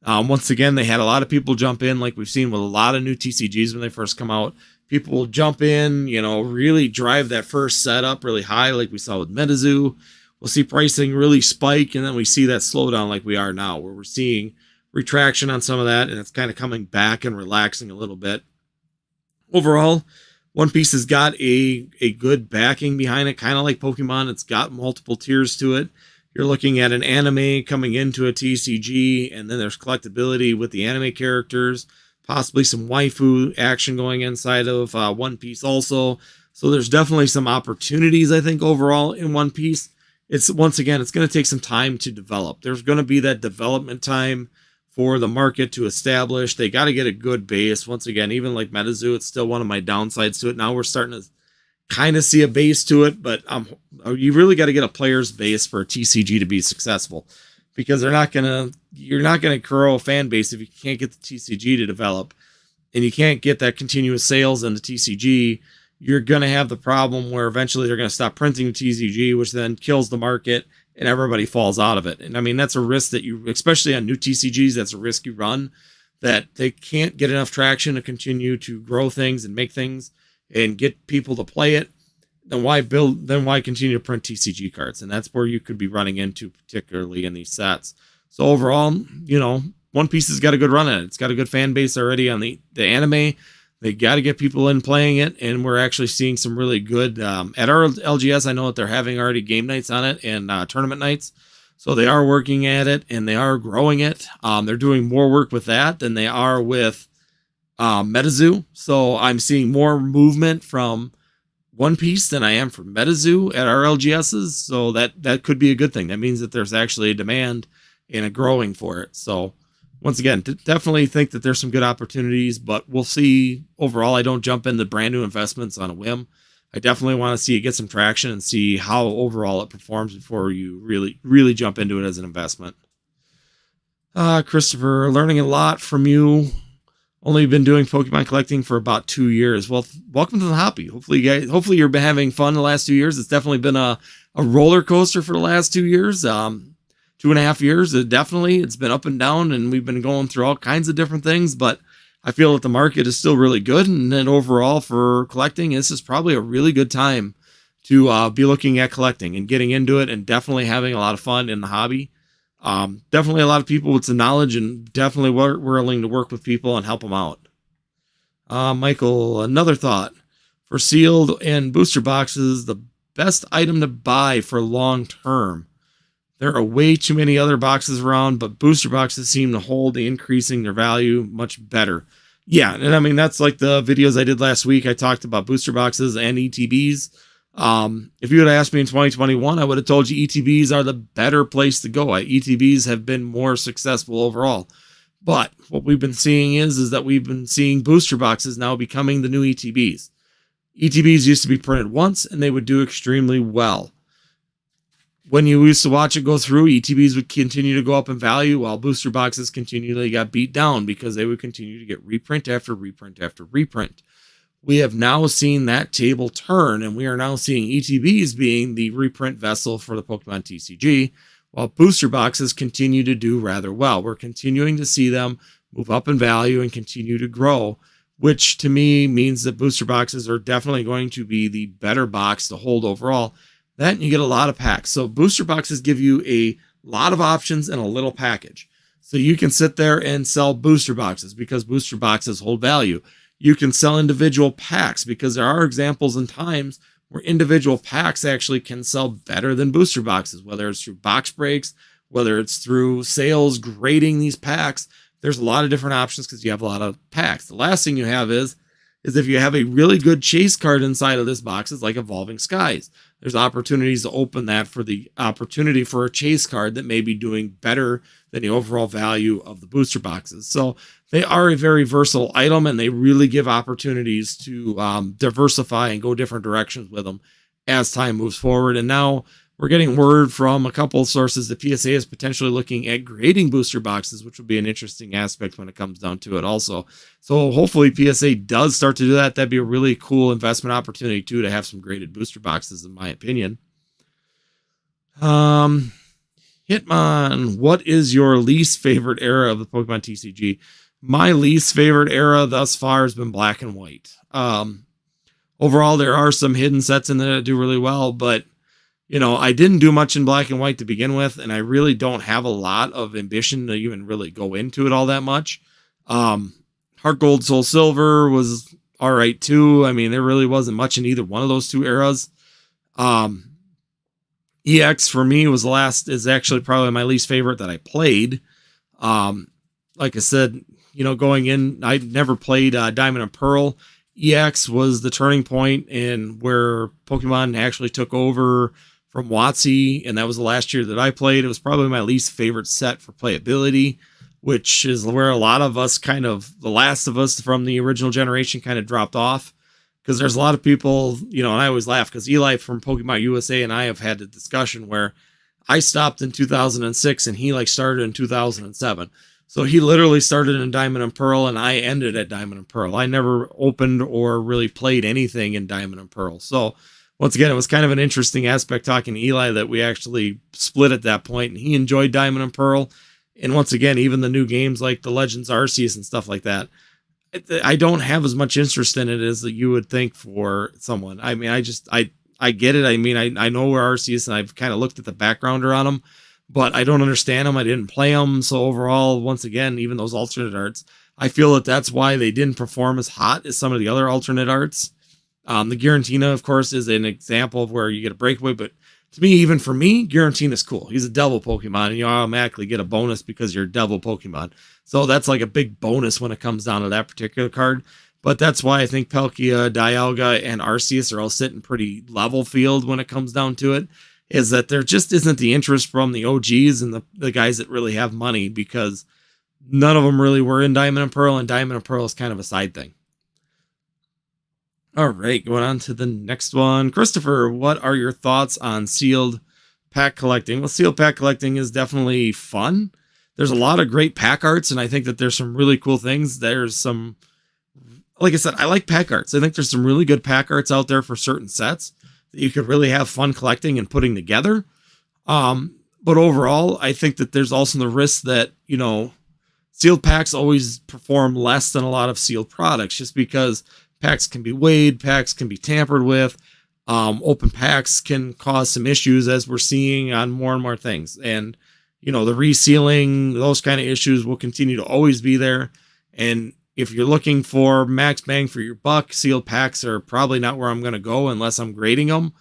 Once again, they had a lot of people jump in, like we've seen with a lot of new TCGs when they first come out. People will jump in, really drive that first setup really high, like we saw with MetaZoo. We'll see pricing really spike, and then we see that slow down like we are now, where we're seeing retraction on some of that, and it's kind of coming back and relaxing a little bit. Overall, One Piece has got a good backing behind it, kind of like Pokemon. It's got multiple tiers to it. You're looking at an anime coming into a TCG, and then there's collectability with the anime characters, possibly some waifu action going inside of One Piece also. So there's definitely some opportunities, I think, overall in One Piece. It's going to take some time to develop. There's going to be that development time for the market to establish. They got to get a good base. Once again, even like MetaZoo, it's still one of my downsides to it. Now we're starting to kind of see a base to it, but you really got to get a player's base for a TCG to be successful, because you're not gonna grow a fan base if you can't get the TCG to develop, and you can't get that continuous sales in the TCG. You're gonna have the problem where eventually they're gonna stop printing the TCG, which then kills the market and everybody falls out of it. And I mean, that's a risk that especially on new TCGs, that's a risk you run, that they can't get enough traction to continue to grow things and make things and get people to play it. Then why continue to print TCG cards? And that's where you could be running into, particularly in these sets. So overall, One Piece has got a good run at it. It's got a good fan base already on the anime. They got to get people in playing it, and we're actually seeing some really good at our LGS. I know that they're having already game nights on it and tournament nights, so they are working at it and they are growing it. They're doing more work with that than they are with MetaZoo. So I'm seeing more movement from One Piece than I am from MetaZoo at our LGSs. So that could be a good thing. That means that there's actually a demand and a growing for it. So once again, definitely think that there's some good opportunities, but we'll see. Overall, I don't jump into brand new investments on a whim. I definitely want to see it get some traction and see how overall it performs before you really jump into it as an investment. Christopher, learning a lot from you. Only been doing Pokemon collecting for about 2 years. Well, welcome to the hobby. Hopefully you've been having fun the last 2 years. It's definitely been a roller coaster for the last 2 years. 2.5 years. It's been up and down, and we've been going through all kinds of different things, but I feel that the market is still really good. And then overall for collecting, this is probably a really good time to be looking at collecting and getting into it, and definitely having a lot of fun in the hobby. Definitely a lot of people with some knowledge, and definitely willing to work with people and help them out. Michael, another thought for sealed and booster boxes, the best item to buy for long term. There are way too many other boxes around, but booster boxes seem to hold, increasing their value much better. Yeah, and I mean, that's like the videos I did last week. I talked about booster boxes and ETBs. If you had asked me in 2021, I would have told you ETBs are the better place to go. ETBs have been more successful overall. But what we've been seeing is that we've been seeing booster boxes now becoming the new ETBs. ETBs used to be printed once, and they would do extremely well. When you used to watch it go through, ETBs would continue to go up in value, while booster boxes continually got beat down because they would continue to get reprint after reprint after reprint. We have now seen that table turn, and we are now seeing ETBs being the reprint vessel for the Pokemon TCG, while booster boxes continue to do rather well. We're continuing to see them move up in value and continue to grow, which to me means that booster boxes are definitely going to be the better box to hold overall. Then you get a lot of packs. So booster boxes give you a lot of options in a little package. So you can sit there and sell booster boxes because booster boxes hold value. You can sell individual packs because there are examples and times where individual packs actually can sell better than booster boxes, whether it's through box breaks, whether it's through sales grading these packs. There's a lot of different options because you have a lot of packs. The last thing you have is if you have a really good chase card inside of this box, it's like Evolving Skies. There's opportunities to open that for the opportunity for a chase card that may be doing better than the overall value of the booster boxes. So they are a very versatile item, and they really give opportunities to diversify and go different directions with them as time moves forward. And now we're getting word from a couple of sources that PSA is potentially looking at grading booster boxes, which would be an interesting aspect when it comes down to it also. So hopefully PSA does start to do that. That'd be a really cool investment opportunity too, to have some graded booster boxes, in my opinion. Hitmon, what is your least favorite era of the Pokemon TCG? My least favorite era thus far has been black and white. Overall, there are some hidden sets in there that do really well, but I didn't do much in black and white to begin with, and I really don't have a lot of ambition to even really go into it all that much. Heart Gold, Soul Silver was all right too. I mean, there really wasn't much in either one of those two eras. EX for me is actually probably my least favorite that I played. Like I said, going in, I never played Diamond and Pearl. EX was the turning point in where Pokemon actually took over from WotC, and that was the last year that I played. It was probably my least favorite set for playability, which is where a lot of us the last of us from the original generation kind of dropped off, because there's a lot of people, and I always laugh because Eli from Pokemon USA and I have had a discussion where I stopped in 2006 and he started in 2007. So he literally started in Diamond and Pearl and I ended at Diamond and Pearl. I never opened or really played anything in Diamond and Pearl. So once again, it was kind of an interesting aspect talking to Eli that we actually split at that point, and he enjoyed Diamond and Pearl. And once again, even the new games like the Legends Arceus and stuff like that, I don't have as much interest in it as you would think for someone. I mean, I get it. I mean, I know where Arceus, and I've kind of looked at the backgrounder on them, but I don't understand them. I didn't play them. So overall, once again, even those alternate arts, I feel that that's why they didn't perform as hot as some of the other alternate arts. The Giratina, of course, is an example of where you get a breakaway, but to me, even for me, Giratina's cool. He's a devil Pokemon, and you automatically get a bonus because you're a devil Pokemon. So that's like a big bonus when it comes down to that particular card. But that's why I think Palkia, Dialga, and Arceus are all sitting pretty level field when it comes down to it, is that there just isn't the interest from the OGs and the guys that really have money, because none of them really were in Diamond and Pearl, and Diamond and Pearl is kind of a side thing. All right, going on to the next one. Christopher, what are your thoughts on sealed pack collecting? Well, sealed pack collecting is definitely fun. There's a lot of great pack arts, and I think that there's some really cool things. There's some, like I said, I like pack arts. I think there's some really good pack arts out there for certain sets that you could really have fun collecting and putting together. But overall, I think that there's also the risk that, sealed packs always perform less than a lot of sealed products, just because packs can be weighed, packs can be tampered with. Open packs can cause some issues, as we're seeing on more and more things. And, the resealing, those kind of issues will continue to always be there. And if you're looking for max bang for your buck, sealed packs are probably not where I'm going to go unless I'm grading them.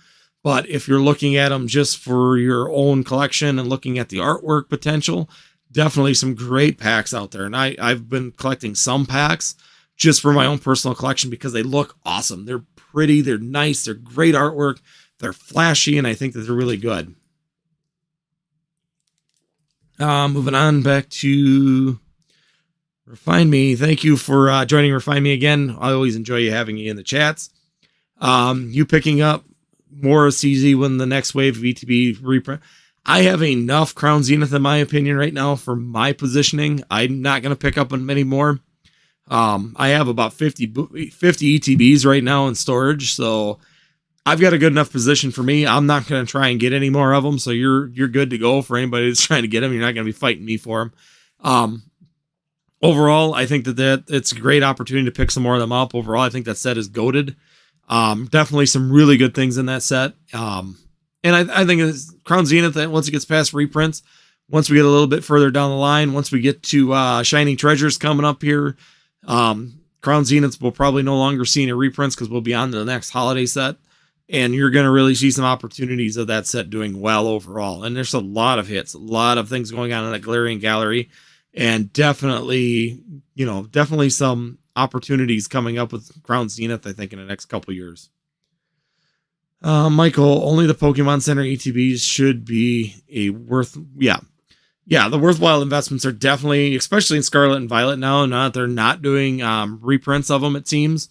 But if you're looking at them just for your own collection and looking at the artwork potential, definitely some great packs out there. And I've been collecting some packs just for my own personal collection because they look awesome. They're pretty, they're nice, they're great artwork, they're flashy, and I think that they're really good. Moving on back to Refine Me. Thank you for joining Refine Me again. I always enjoy having you in the chats. You picking up more CZ when the next wave of ETB reprint. I have enough Crown Zenith in my opinion right now for my positioning. I'm not going to pick up on many more. I have about 50 ETBs right now in storage, so I've got a good enough position for me. I'm not going to try and get any more of them, so you're good to go for anybody that's trying to get them. You're not going to be fighting me for them. Overall, I think that it's a great opportunity to pick some more of them up. Overall, I think that set is goated. Definitely some really good things in that set. And I think it's Crown Zenith, once it gets past reprints, once we get a little bit further down the line, once we get to Shining Treasures coming up here, Crown Zeniths will probably no longer see any reprints because we'll be on to the next holiday set. And you're going to really see some opportunities of that set doing well overall. And there's a lot of hits, a lot of things going on in that Galarian Gallery. And definitely some opportunities coming up with Crown Zenith, I think, in the next couple years. Michael, only the Pokemon Center ETBs should be the worthwhile investments are definitely, especially in Scarlet and Violet now that they're not doing reprints of them, it seems.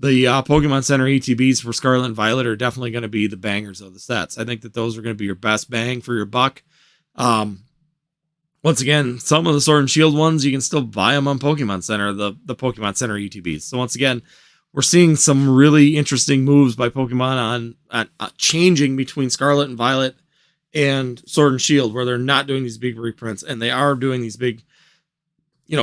the Pokemon Center ETBs for Scarlet and Violet are definitely going to be the bangers of the sets. I think that those are going to be your best bang for your buck. Once again, some of the Sword and Shield ones, you can still buy them on Pokemon Center, the Pokemon Center ETBs. So once again, we're seeing some really interesting moves by Pokemon on changing between Scarlet and Violet and Sword and Shield, where they're not doing these big reprints, and they are doing these big,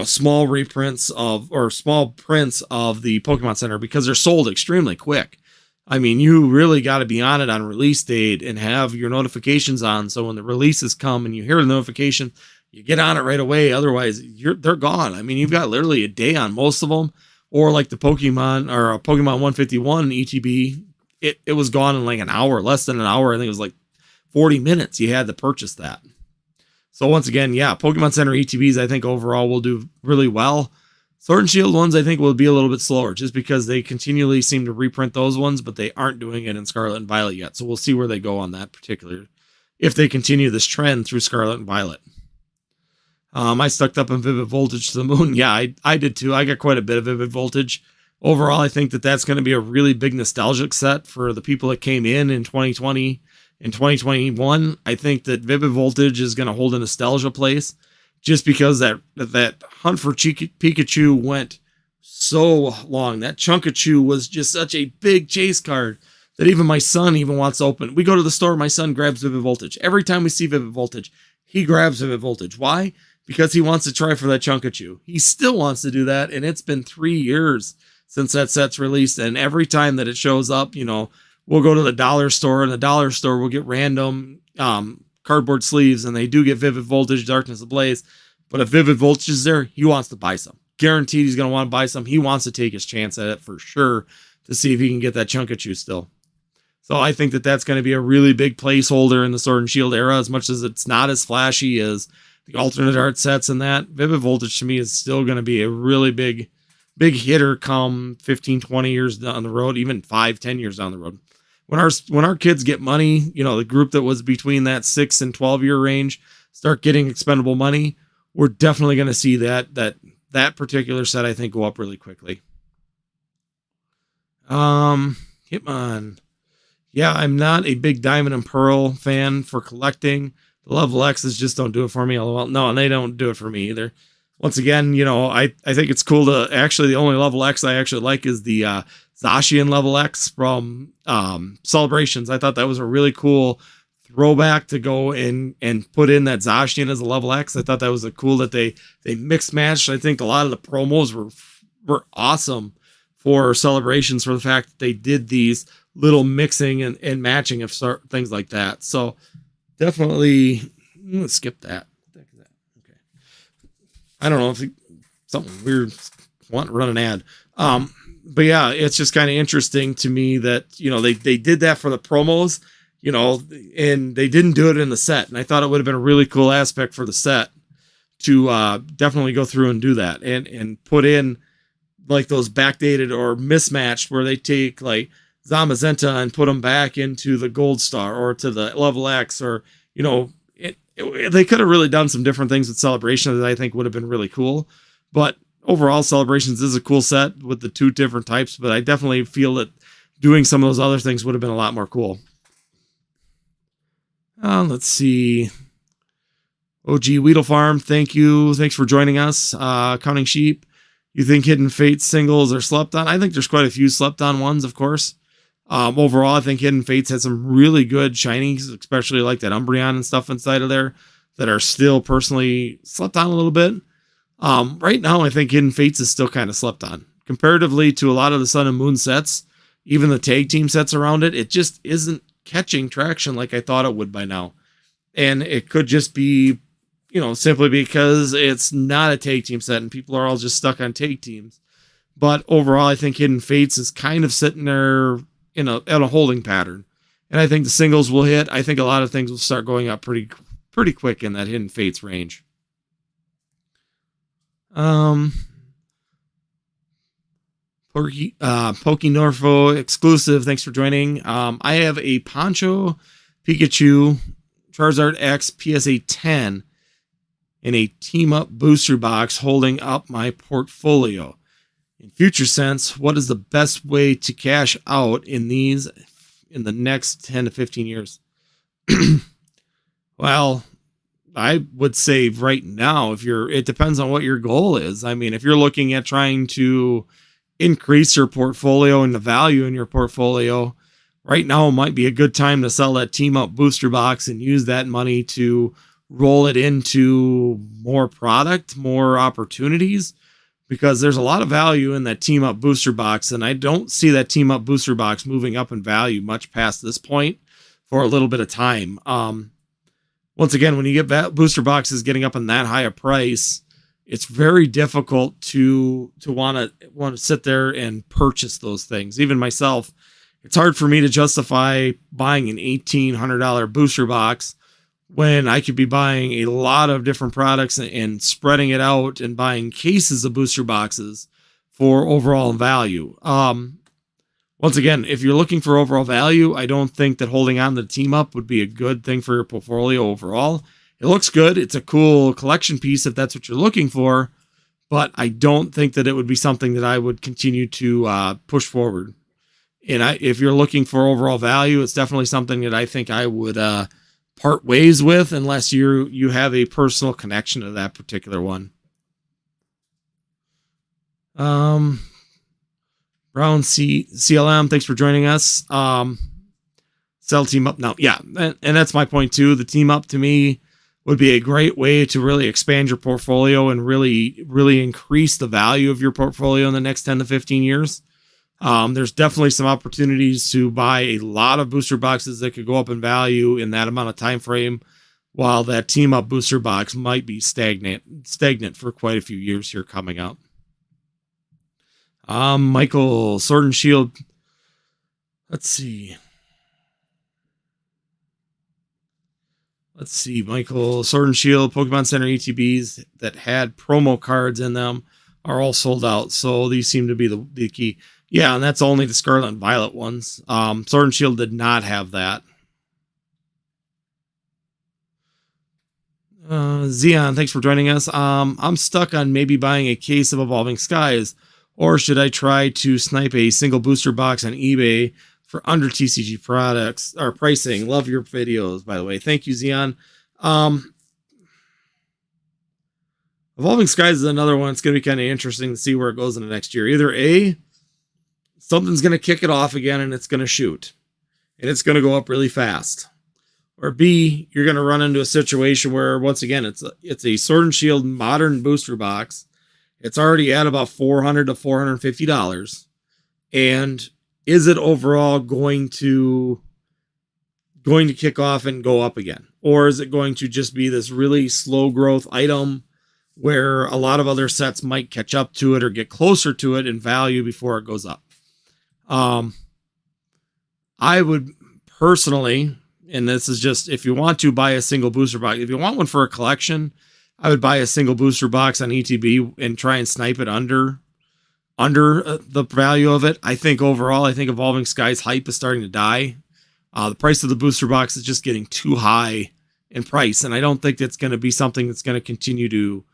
small reprints or small prints of the Pokemon Center because they're sold extremely quick. I mean, you really got to be on it on release date and have your notifications on. So when the releases come and you hear the notification, you get on it right away. Otherwise, they're gone. I mean, you've got literally a day on most of them. Or like the Pokemon or a Pokemon 151 ETB, it was gone in like an hour, less than an hour. I think it was like 40 minutes. You had to purchase that. So once again, yeah, Pokemon Center ETBs, I think overall will do really well. Sword and Shield ones, I think, will be a little bit slower just because they continually seem to reprint those ones, but they aren't doing it in Scarlet and Violet yet. So we'll see where they go on that particular, if they continue this trend through Scarlet and Violet. I stuck up in Vivid Voltage to the moon. Yeah, I did too. I got quite a bit of Vivid Voltage. Overall, I think that that's going to be a really big nostalgic set for the people that came in 2020 and 2021. I think that Vivid Voltage is going to hold a nostalgia place just because that hunt for Pikachu went so long. That Chunkachu was just such a big chase card that even my son even wants to open. We go to the store, my son grabs Vivid Voltage. Every time we see Vivid Voltage, he grabs Vivid Voltage. Why? Because he wants to try for that Chunkachu. He still wants to do that, and it's been 3 years since that set's released, and every time that it shows up, we'll go to the dollar store, and the dollar store will get random cardboard sleeves, and they do get Vivid Voltage, Darkness Ablaze, but if Vivid Voltage is there, he wants to buy some. Guaranteed he's going to want to buy some. He wants to take his chance at it for sure to see if he can get that Chunkachu still. So I think that that's going to be a really big placeholder in the Sword and Shield era, as much as it's not as flashy as the alternate art sets and that. Vivid Voltage to me is still going to be a really big hitter come 15, 20 years down the road, even 5, 10 years down the road. When our kids get money, the group that was between that 6 and 12 year range start getting expendable money, we're definitely going to see that particular set, I think, go up really quickly. Hitmon. Yeah, I'm not a big Diamond and Pearl fan for collecting. The Level X's just don't do it for me. Well, no, and they don't do it for me either. Once again, I think it's cool to actually, the only Level X I actually like is the Zacian Level X from Celebrations. I thought that was a really cool throwback to go and put in that Zacian as a Level X. I thought that was cool that they mixed matched. I think a lot of the promos were awesome for Celebrations for the fact that they did these little mixing and matching of things like that. So definitely, let's skip that. Okay. I don't know if something weird want to run an ad. But yeah, it's just kind of interesting to me that, they did that for the promos, and they didn't do it in the set. And I thought it would have been a really cool aspect for the set to definitely go through and do that and put in like those backdated or mismatched where they take like Zamazenta and put them back into the Gold Star or to the Level X, or, they could have really done some different things with Celebrations that I think would have been really cool. But overall, Celebrations is a cool set with the 2 different types, but I definitely feel that doing some of those other things would have been a lot more cool. Let's see. OG Weedle Farm, thank you. Thanks for joining us. Counting Sheep. You think Hidden Fates singles are slept on? I think there's quite a few slept on ones, of course. Overall, I think Hidden Fates had some really good shinies, especially like that Umbreon and stuff inside of there that are still personally slept on a little bit. Right now, I think Hidden Fates is still kind of slept on. Comparatively to a lot of the Sun and Moon sets, even the tag team sets around it, it just isn't catching traction like I thought it would by now. And it could just be, simply because it's not a tag team set and people are all just stuck on tag teams. But overall, I think Hidden Fates is kind of sitting there in a holding pattern. And I think the singles will hit. I think a lot of things will start going up pretty quick in that Hidden Fates range. Pokenorfo exclusive, thanks for joining. I have a Poncho Pikachu Charizard X PSA 10 in a team up booster box holding up my portfolio. in future sense, what is the best way to cash out in these in the next 10 to 15 years? Well, I would say right now, it depends on what your goal is. I mean, if you're looking at trying to increase your portfolio and the value in your portfolio, right now might be a good time to sell that team up booster box and use that money to roll it into more product, more opportunities, because there's a lot of value in that team up booster box. And I don't see that team up booster box moving up in value much past this point for a little bit of time. Once again, when you get booster boxes getting up in that high a price, it's very difficult to want to sit there and purchase those things. Even myself, it's hard for me to justify buying an $1,800 booster box when I could be buying a lot of different products and spreading it out and buying cases of booster boxes for overall value. Once again, if you're looking for overall value, I don't think that holding on to the team up would be a good thing for your portfolio overall. It looks good. It's a cool collection piece if that's what you're looking for, but I don't think that it would be something that I would continue to push forward. And if you're looking for overall value, it's definitely something that I think I would part ways with, unless you have a personal connection to that particular one. Brown CLM, thanks for joining us. Sell team up now. Yeah, and that's my point too. The team up to me would be a great way to really expand your portfolio and really, really increase the value of your portfolio in the next 10 to 15 years. There's definitely some opportunities to buy a lot of booster boxes that could go up in value in that amount of time frame, while that team up booster box might be stagnant for quite a few years here coming up. Michael, Sword and Shield. Let's see, Michael, Sword and Shield, Pokemon Center ETBs that had promo cards in them are all sold out. So these seem to be the key. Yeah, and that's only the Scarlet and Violet ones. Sword and Shield did not have that. Xeon, thanks for joining us. I'm stuck on maybe buying a case of Evolving Skies, or should I try to snipe a single booster box on eBay for under TCG products or pricing? Love your videos, by the way. Thank you, Xeon. Evolving Skies is another one. It's going to be kind of interesting to see where it goes in the next year. Either A, something's going to kick it off again and it's going to shoot, and it's going to go up really fast. Or B, you're going to run into a situation where, once again, it's a Sword and Shield modern booster box. It's already at about $400 to $450. And is it overall going to kick off and go up again? Or is it going to just be this really slow growth item where a lot of other sets might catch up to it or get closer to it in value before it goes up? I would personally, and this is just if you want to buy a single booster box, if you want one for a collection, I would buy a single booster box on ETB and try and snipe it under the value of it. I think overall, Evolving Skies hype is starting to die. The price of the booster box is just getting too high in price, and I don't think that's going to be something that's going to continue to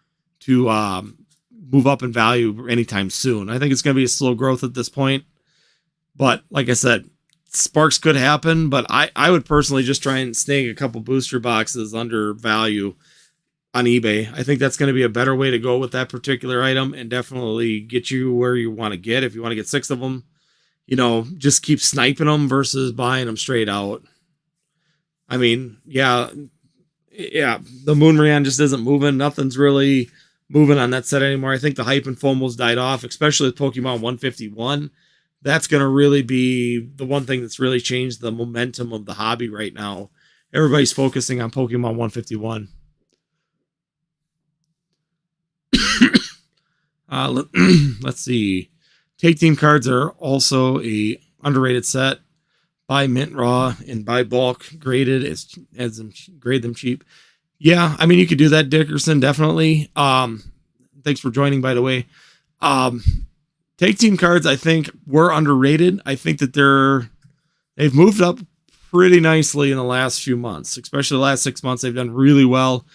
move up in value anytime soon. I think it's going to be a slow growth at this point. But like I said, sparks could happen, but I would personally just try and snag a couple booster boxes under value on eBay. I think that's going to be a better way to go with that particular item and definitely get you where you want to get. If you want to get 6 of them, just keep sniping them versus buying them straight out. I mean, yeah, the Moonrayan just isn't moving. Nothing's really moving on that set anymore. I think the hype and FOMO's died off, especially with Pokemon 151. That's going to really be the one thing that's really changed the momentum of the hobby right now. Everybody's focusing on Pokemon 151. Let's see. Take team cards are also a underrated set. Buy mint raw and buy bulk graded as grade them cheap. Yeah, I mean, you could do that, Dickerson, definitely. Thanks for joining, by the way. Take team cards, I think, were underrated. I think that they've moved up pretty nicely in the last few months, especially the last 6 months. They've done really well.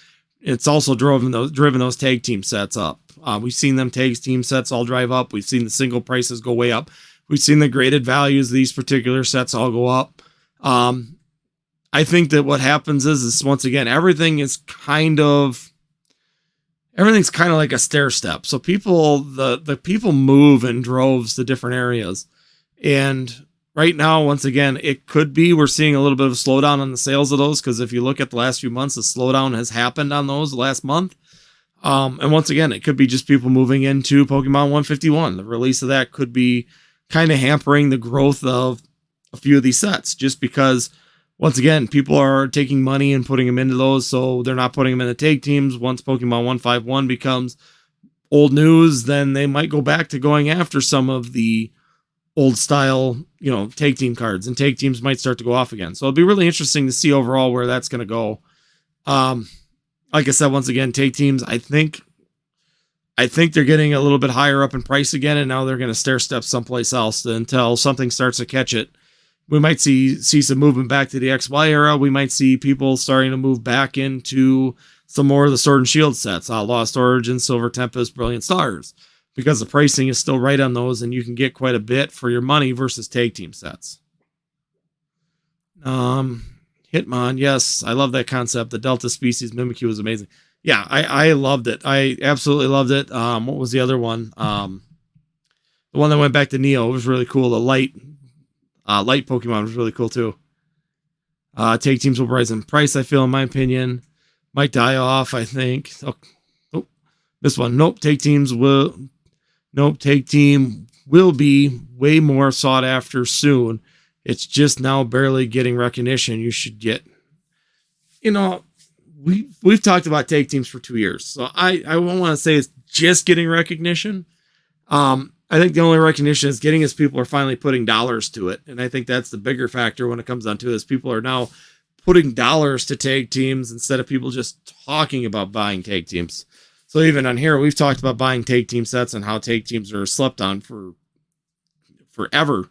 it's also driven those tag team sets up. We've seen them tag team sets all drive up. We've seen the single prices go way up. We've seen the graded values of these particular sets all go up. I think that what happens is once again, everything's kind of like a stair step. So the people move in droves to different areas. And right now, once again, it could be we're seeing a little bit of a slowdown on the sales of those, because if you look at the last few months, the slowdown has happened on those last month. And once again, it could be just people moving into Pokemon 151. The release of that could be kind of hampering the growth of a few of these sets, just because, once again, people are taking money and putting them into those, so they're not putting them in the tag teams. Once Pokemon 151 becomes old news, then they might go back to going after some of the old style, tag team cards, and tag teams might start to go off again. So it'll be really interesting to see overall where that's going to go. Like I said, once again, tag teams, I think they're getting a little bit higher up in price again, and now they're going to stair step someplace else until something starts to catch it. We might see some movement back to the XY era. We might see people starting to move back into some more of the Sword and Shield sets, Lost Origin, Silver Tempest, Brilliant Stars, because the pricing is still right on those, and you can get quite a bit for your money versus tag team sets. Hitmon, yes, I love that concept. The Delta Species Mimikyu was amazing. Yeah, I loved it. I absolutely loved it. What was the other one? The one that went back to Neo was really cool. The light Pokemon was really cool too. Tag teams will rise in price, I feel, in my opinion. Might die off, I think. Oh, this one. Tag team will be way more sought after soon. It's just now barely getting recognition. You should get, we've talked about tag teams for 2 years. So I won't want to say it's just getting recognition. I think the only recognition is getting is people are finally putting dollars to it. And I think that's the bigger factor when it comes down to it, is people are now putting dollars to tag teams instead of people just talking about buying tag teams. So even on here, we've talked about buying tag team sets and how tag teams are slept on for forever.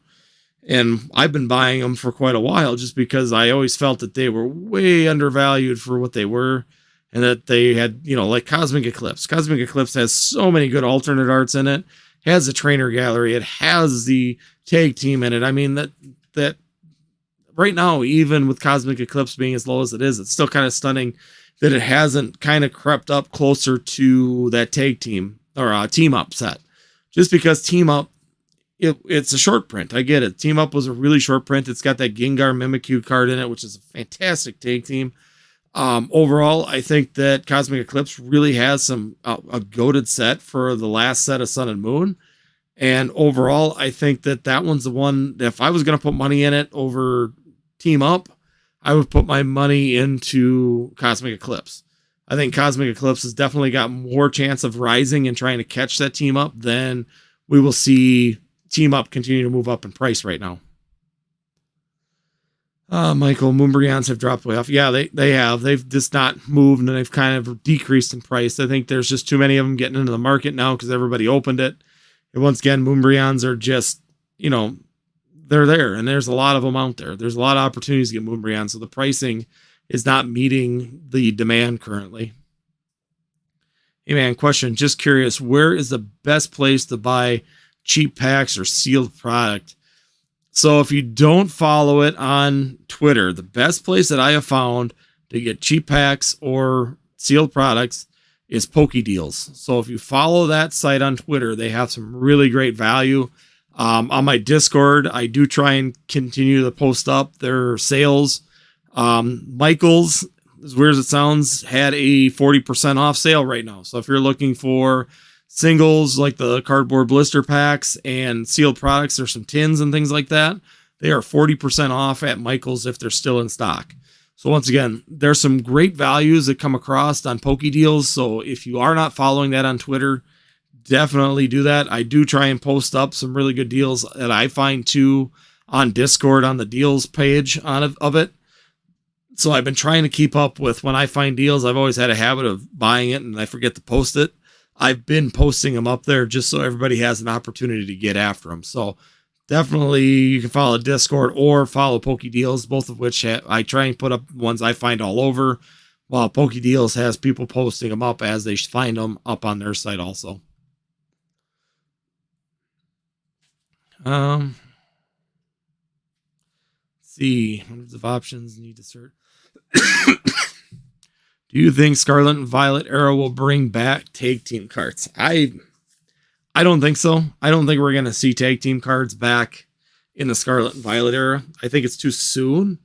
And I've been buying them for quite a while just because I always felt that they were way undervalued for what they were, and that they had, like Cosmic Eclipse. Cosmic Eclipse has so many good alternate arts in it. It has a trainer gallery. It has the tag team in it. I mean, that right now, even with Cosmic Eclipse being as low as it is, it's still kind of stunning that it hasn't kind of crept up closer to that tag team or team up set. Just because team up, it's a short print. I get it. Team Up was a really short print. It's got that Gengar Mimikyu card in it, which is a fantastic tag team. Overall, I think that Cosmic Eclipse really has a goated set for the last set of Sun and Moon. And overall, I think that one's the one, if I was going to put money in it over Team Up, I would put my money into Cosmic Eclipse. I think Cosmic Eclipse has definitely got more chance of rising and trying to catch that Team Up than we will see Team Up continue to move up in price right now. Michael, Moonbreons have dropped way off. Yeah, they have. They've just not moved, and they've kind of decreased in price. I think there's just too many of them getting into the market now because everybody opened it. And once again, Moonbreons are just, they're there, and there's a lot of them out there. There's a lot of opportunities to get Moonbreons, so the pricing is not meeting the demand currently. Hey man, question, just curious, where is the best place to buy cheap packs or sealed product? So if you don't follow it on Twitter, the best place that I have found to get cheap packs or sealed products is PokeDeals. So if you follow that site on Twitter, they have some really great value. On my Discord, I do try and continue to post up their sales. Michael's, as weird as it sounds, had a 40% off sale right now. So if you're looking for singles like the cardboard blister packs and sealed products, there's some tins and things like that, they are 40% off at Michael's if they're still in stock. So once again, there's some great values that come across on PokeDeals. So if you are not following that on Twitter, definitely do that. I do try and post up some really good deals that I find too on Discord on the deals page of it. So I've been trying to keep up with when I find deals. I've always had a habit of buying it and I forget to post it. I've been posting them up there just so everybody has an opportunity to get after them. So definitely you can follow Discord or follow PokeDeals, both of which I try and put up ones I find all over. while PokeDeals has people posting them up as they find them up on their site also. Let's see, hundreds of options need to search. Do you think Scarlet and Violet era will bring back tag team cards? I don't think so. I don't think we're going to see tag team cards back in the Scarlet and Violet era. I think it's too soon.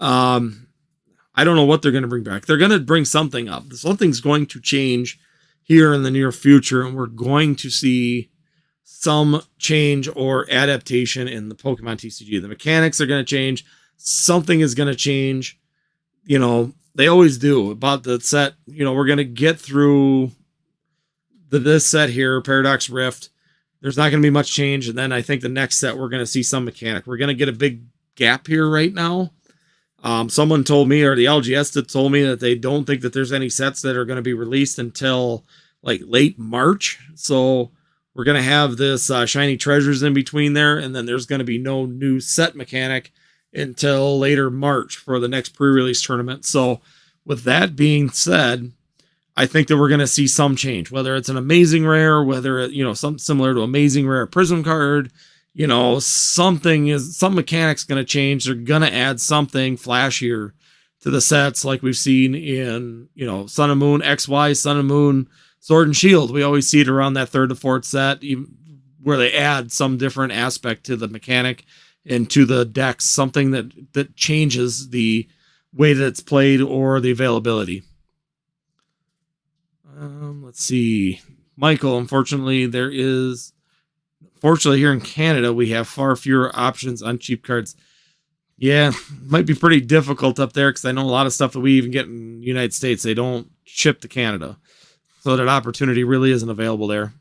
I don't know what they're going to bring back. They're going to bring something up. Something's going to change here in the near future, and we're going to see some change or adaptation in the Pokemon TCG. The mechanics are going to change. Something is going to change. You know, they always do about the set. You know, we're going to get through this set here, Paradox Rift. There's not going to be much change. And then I think the next set, we're going to see some mechanic. We're going to get a big gap here right now. Someone told me, or the LGS told me, that they don't think that there's any sets that are going to be released until like late March. So we're going to have this Shiny Treasures in between there. And then there's going to be no new set mechanic until later March for the next pre-release tournament. So with that being said, I think that we're going to see some change, whether it's an amazing rare, whether it, something similar to amazing rare prism card, some mechanic's going to change. They're going to add something flashier to the sets like we've seen in, Sun and Moon, XY, Sun and Moon, Sword and Shield. We always see it around that third to fourth set where they add some different aspect to the mechanic and to the decks, something that changes the way that it's played or the availability. Let's see. Michael, unfortunately here in Canada, we have far fewer options on cheap cards. Yeah, might be pretty difficult up there because I know a lot of stuff that we even get in the United States, they don't ship to Canada. So that opportunity really isn't available there.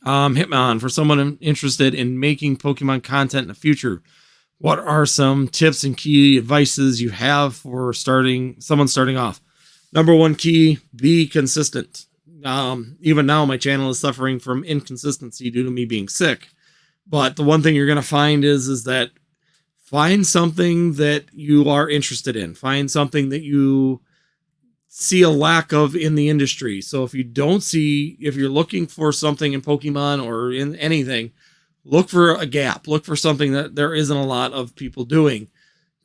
Hitman, for someone interested in making Pokemon content in the future, what are some tips and key advices you have for someone starting off? Number one key, be consistent. Even now, my channel is suffering from inconsistency due to me being sick. But the one thing you're going to find is that find something that you are interested in. Find something that you see a lack of in the industry. So if you're looking for something in Pokemon or in anything, look for a gap. Look for something that there isn't a lot of people doing.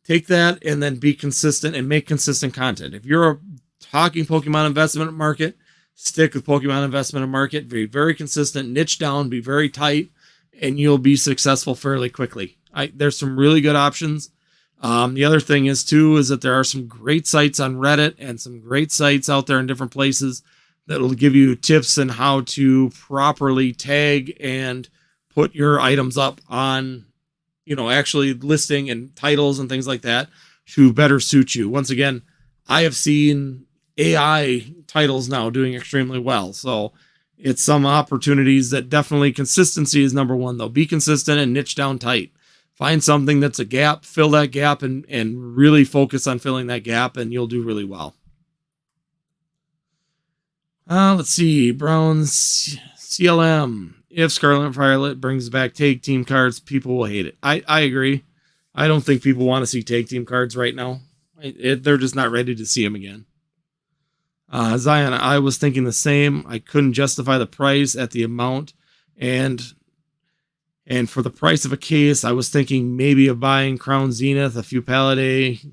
Take that and then be consistent and make consistent content. If you're talking Pokemon investment market, stick with Pokemon investment market. Be very consistent, niche down, be very tight, and you'll be successful fairly quickly. There's some really good options. The other thing is that there are some great sites on Reddit and some great sites out there in different places that will give you tips on how to properly tag and put your items up on, actually listing and titles and things like that to better suit you. Once again, I have seen AI titles now doing extremely well. So it's some opportunities that definitely consistency is number one, though. Be consistent and niche down tight. Find something that's a gap, fill that gap, and really focus on filling that gap, and you'll do really well. Let's see. Brown's CLM. If Scarlet and Violet brings back tag team cards, people will hate it. I agree. I don't think people want to see tag team cards right now. They're just not ready to see them again. Zion, I was thinking the same. I couldn't justify the price at the amount, and for the price of a case, I was thinking maybe of buying Crown Zenith, a few Paliday,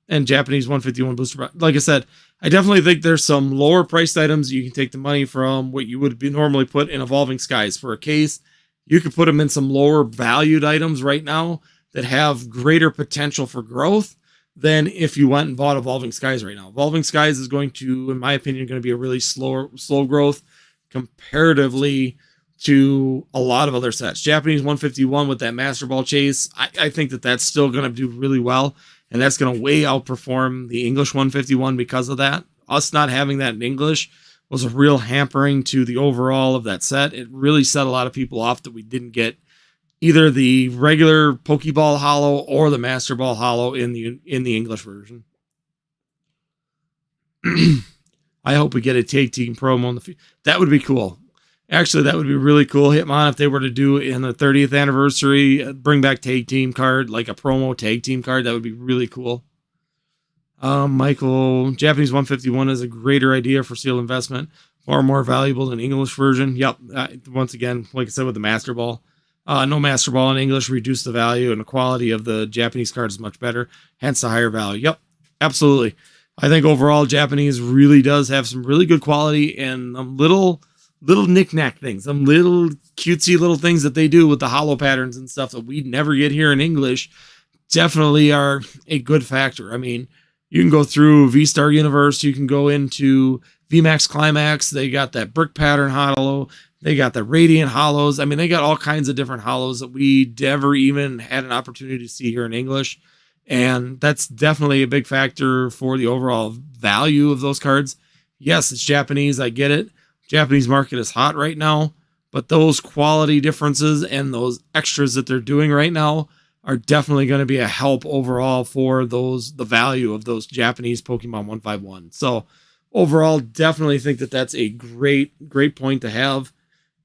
and Japanese 151 booster. Like I said, I definitely think there's some lower priced items you can take the money from what you would be normally put in Evolving Skies. For a case, you could put them in some lower valued items right now that have greater potential for growth than if you went and bought Evolving Skies right now. Evolving Skies is going to, in my opinion, going to be a really slow growth comparatively to a lot of other sets. Japanese 151 with that Master Ball chase, I think that's still going to do really well, and that's going to way outperform the English 151 because of that. Us not having that in English was a real hampering to the overall of that set. It really set a lot of people off that we didn't get either the regular Pokeball Hollow or the Master Ball Hollow in the English version. I hope we get a tag team promo in the future. That would be cool. Actually, that would be really cool. Hitmon, if they were to do in the 30th anniversary, bring back tag team card, like a promo tag team card, that would be really cool. Michael, Japanese 151 is a greater idea for seal investment, far more valuable than English version. Yep. Once again, like I said with the Master Ball, no Master Ball in English reduced the value, and the quality of the Japanese card is much better, hence the higher value. Yep, absolutely. I think overall Japanese really does have some really good quality and little knick-knack things, some little cutesy little things that they do with the hollow patterns and stuff that we never get here in English definitely are a good factor. I mean, you can go through V-Star Universe, you can go into VMAX Climax, they got that brick pattern hollow, they got the Radiant hollows. I mean, they got all kinds of different hollows that we never even had an opportunity to see here in English. And that's definitely a big factor for the overall value of those cards. Yes, it's Japanese, I get it. Japanese market is hot right now, but those quality differences and those extras that they're doing right now are definitely going to be a help overall for the value of those Japanese Pokemon 151. So overall, definitely think that that's a great point to have,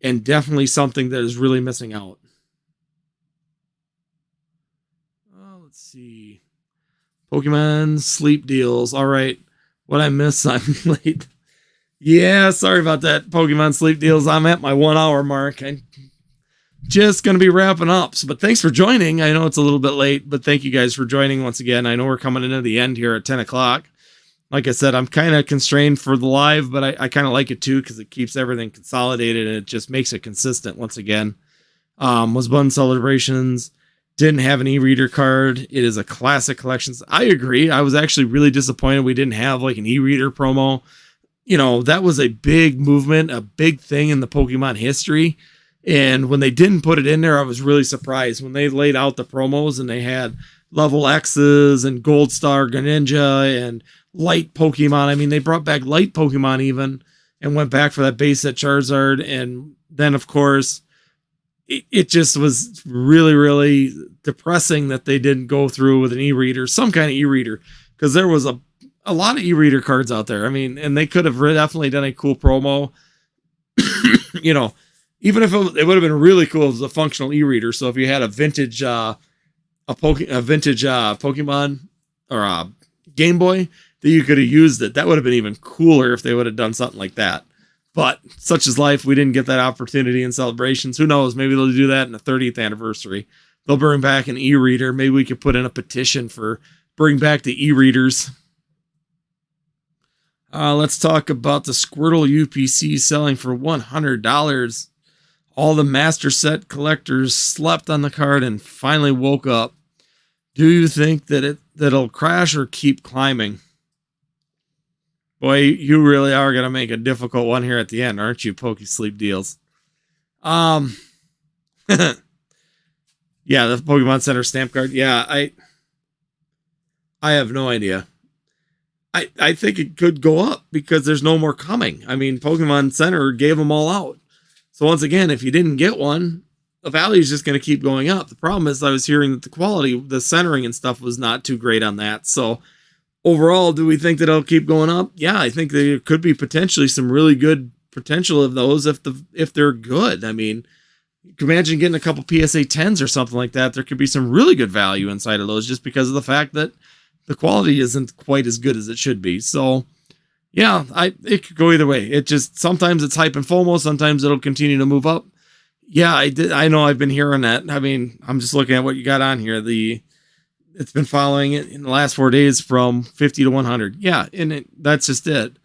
and definitely something that is really missing out. Let's see. Pokemon sleep deals. All right. What I missed, I'm late. Yeah, sorry about that. Pokemon sleep deals. I'm at my 1 hour mark. I'm just going to be wrapping up. But thanks for joining. I know it's a little bit late, but thank you guys for joining once again. I know we're coming into the end here at 10 o'clock. Like I said, I'm kind of constrained for the live, but I kind of like it too because it keeps everything consolidated and it just makes it consistent once again. Was Bun Celebrations. Didn't have an e-reader card. It is a classic collections. I agree. I was actually really disappointed we didn't have like an e-reader promo. You know, that was a big movement, a big thing in the Pokemon history. And when they didn't put it in there, I was really surprised when they laid out the promos and they had level X's and Gold Star Greninja and light Pokemon. I mean, they brought back light Pokemon even and went back for that base set Charizard. And then, of course, it just was really, really depressing that they didn't go through with an e-reader, some kind of e-reader, because there was a lot of e-reader cards out there. I mean, and they could have definitely done a cool promo. You know, even if it would have been really cool as a functional e-reader. So if you had a vintage, Pokemon or a Game Boy that you could have used it, that would have been even cooler if they would have done something like that. But such is life. We didn't get that opportunity in Celebrations. Who knows? Maybe they'll do that in the 30th anniversary. They'll bring back an e-reader. Maybe we could put in a petition for bring back the e-readers. Let's talk about the Squirtle UPC selling for $100. All the master set collectors slept on the card and finally woke up. Do you think that it'll crash or keep climbing? Boy, you really are going to make a difficult one here at the end, aren't you, Poke Sleep Deals? Yeah, the Pokemon Center stamp card. Yeah, I have no idea. I think it could go up because there's no more coming. I mean, Pokemon Center gave them all out. So once again, if you didn't get one, the value is just going to keep going up. The problem is I was hearing that the quality, the centering and stuff was not too great on that. So overall, do we think that it'll keep going up? Yeah, I think there could be potentially some really good potential of those if they're good. I mean, you can imagine getting a couple PSA 10s or something like that. There could be some really good value inside of those just because of the fact that the quality isn't quite as good as it should be. So yeah, it could go either way. It just, sometimes it's hype and FOMO. Sometimes it'll continue to move up. Yeah, I know I've been hearing that. I mean, I'm just looking at what you got on here. It's been following it in the last 4 days from 50 to 100. Yeah, and that's just it.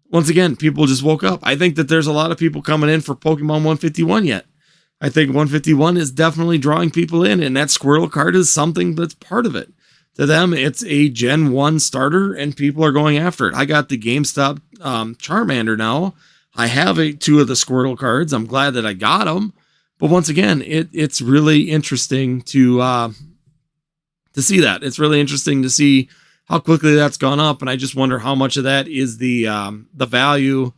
Once again, people just woke up. I think that there's a lot of people coming in for Pokemon 151 yet. I think 151 is definitely drawing people in, and that Squirtle card is something that's part of it. To them, it's a Gen 1 starter, and people are going after it. I got the GameStop Charmander now. I have two of the Squirtle cards. I'm glad that I got them. But once again, it's really interesting to see that. It's really interesting to see how quickly that's gone up, and I just wonder how much of that is the value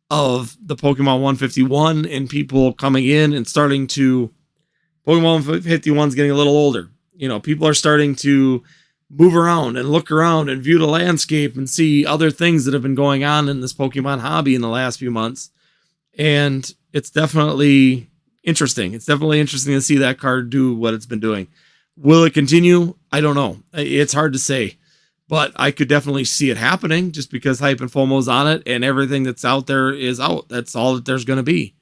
of the Pokemon 151 and people coming in and starting to... Pokemon 151 is getting a little older. You know, people are starting to move around and look around and view the landscape and see other things that have been going on in this Pokemon hobby in the last few months. And it's definitely interesting. It's definitely interesting to see that card do what it's been doing. Will it continue? I don't know. It's hard to say. but I could definitely see it happening just because hype and FOMO's on it, and everything that's out there is out. That's all that there's going to be.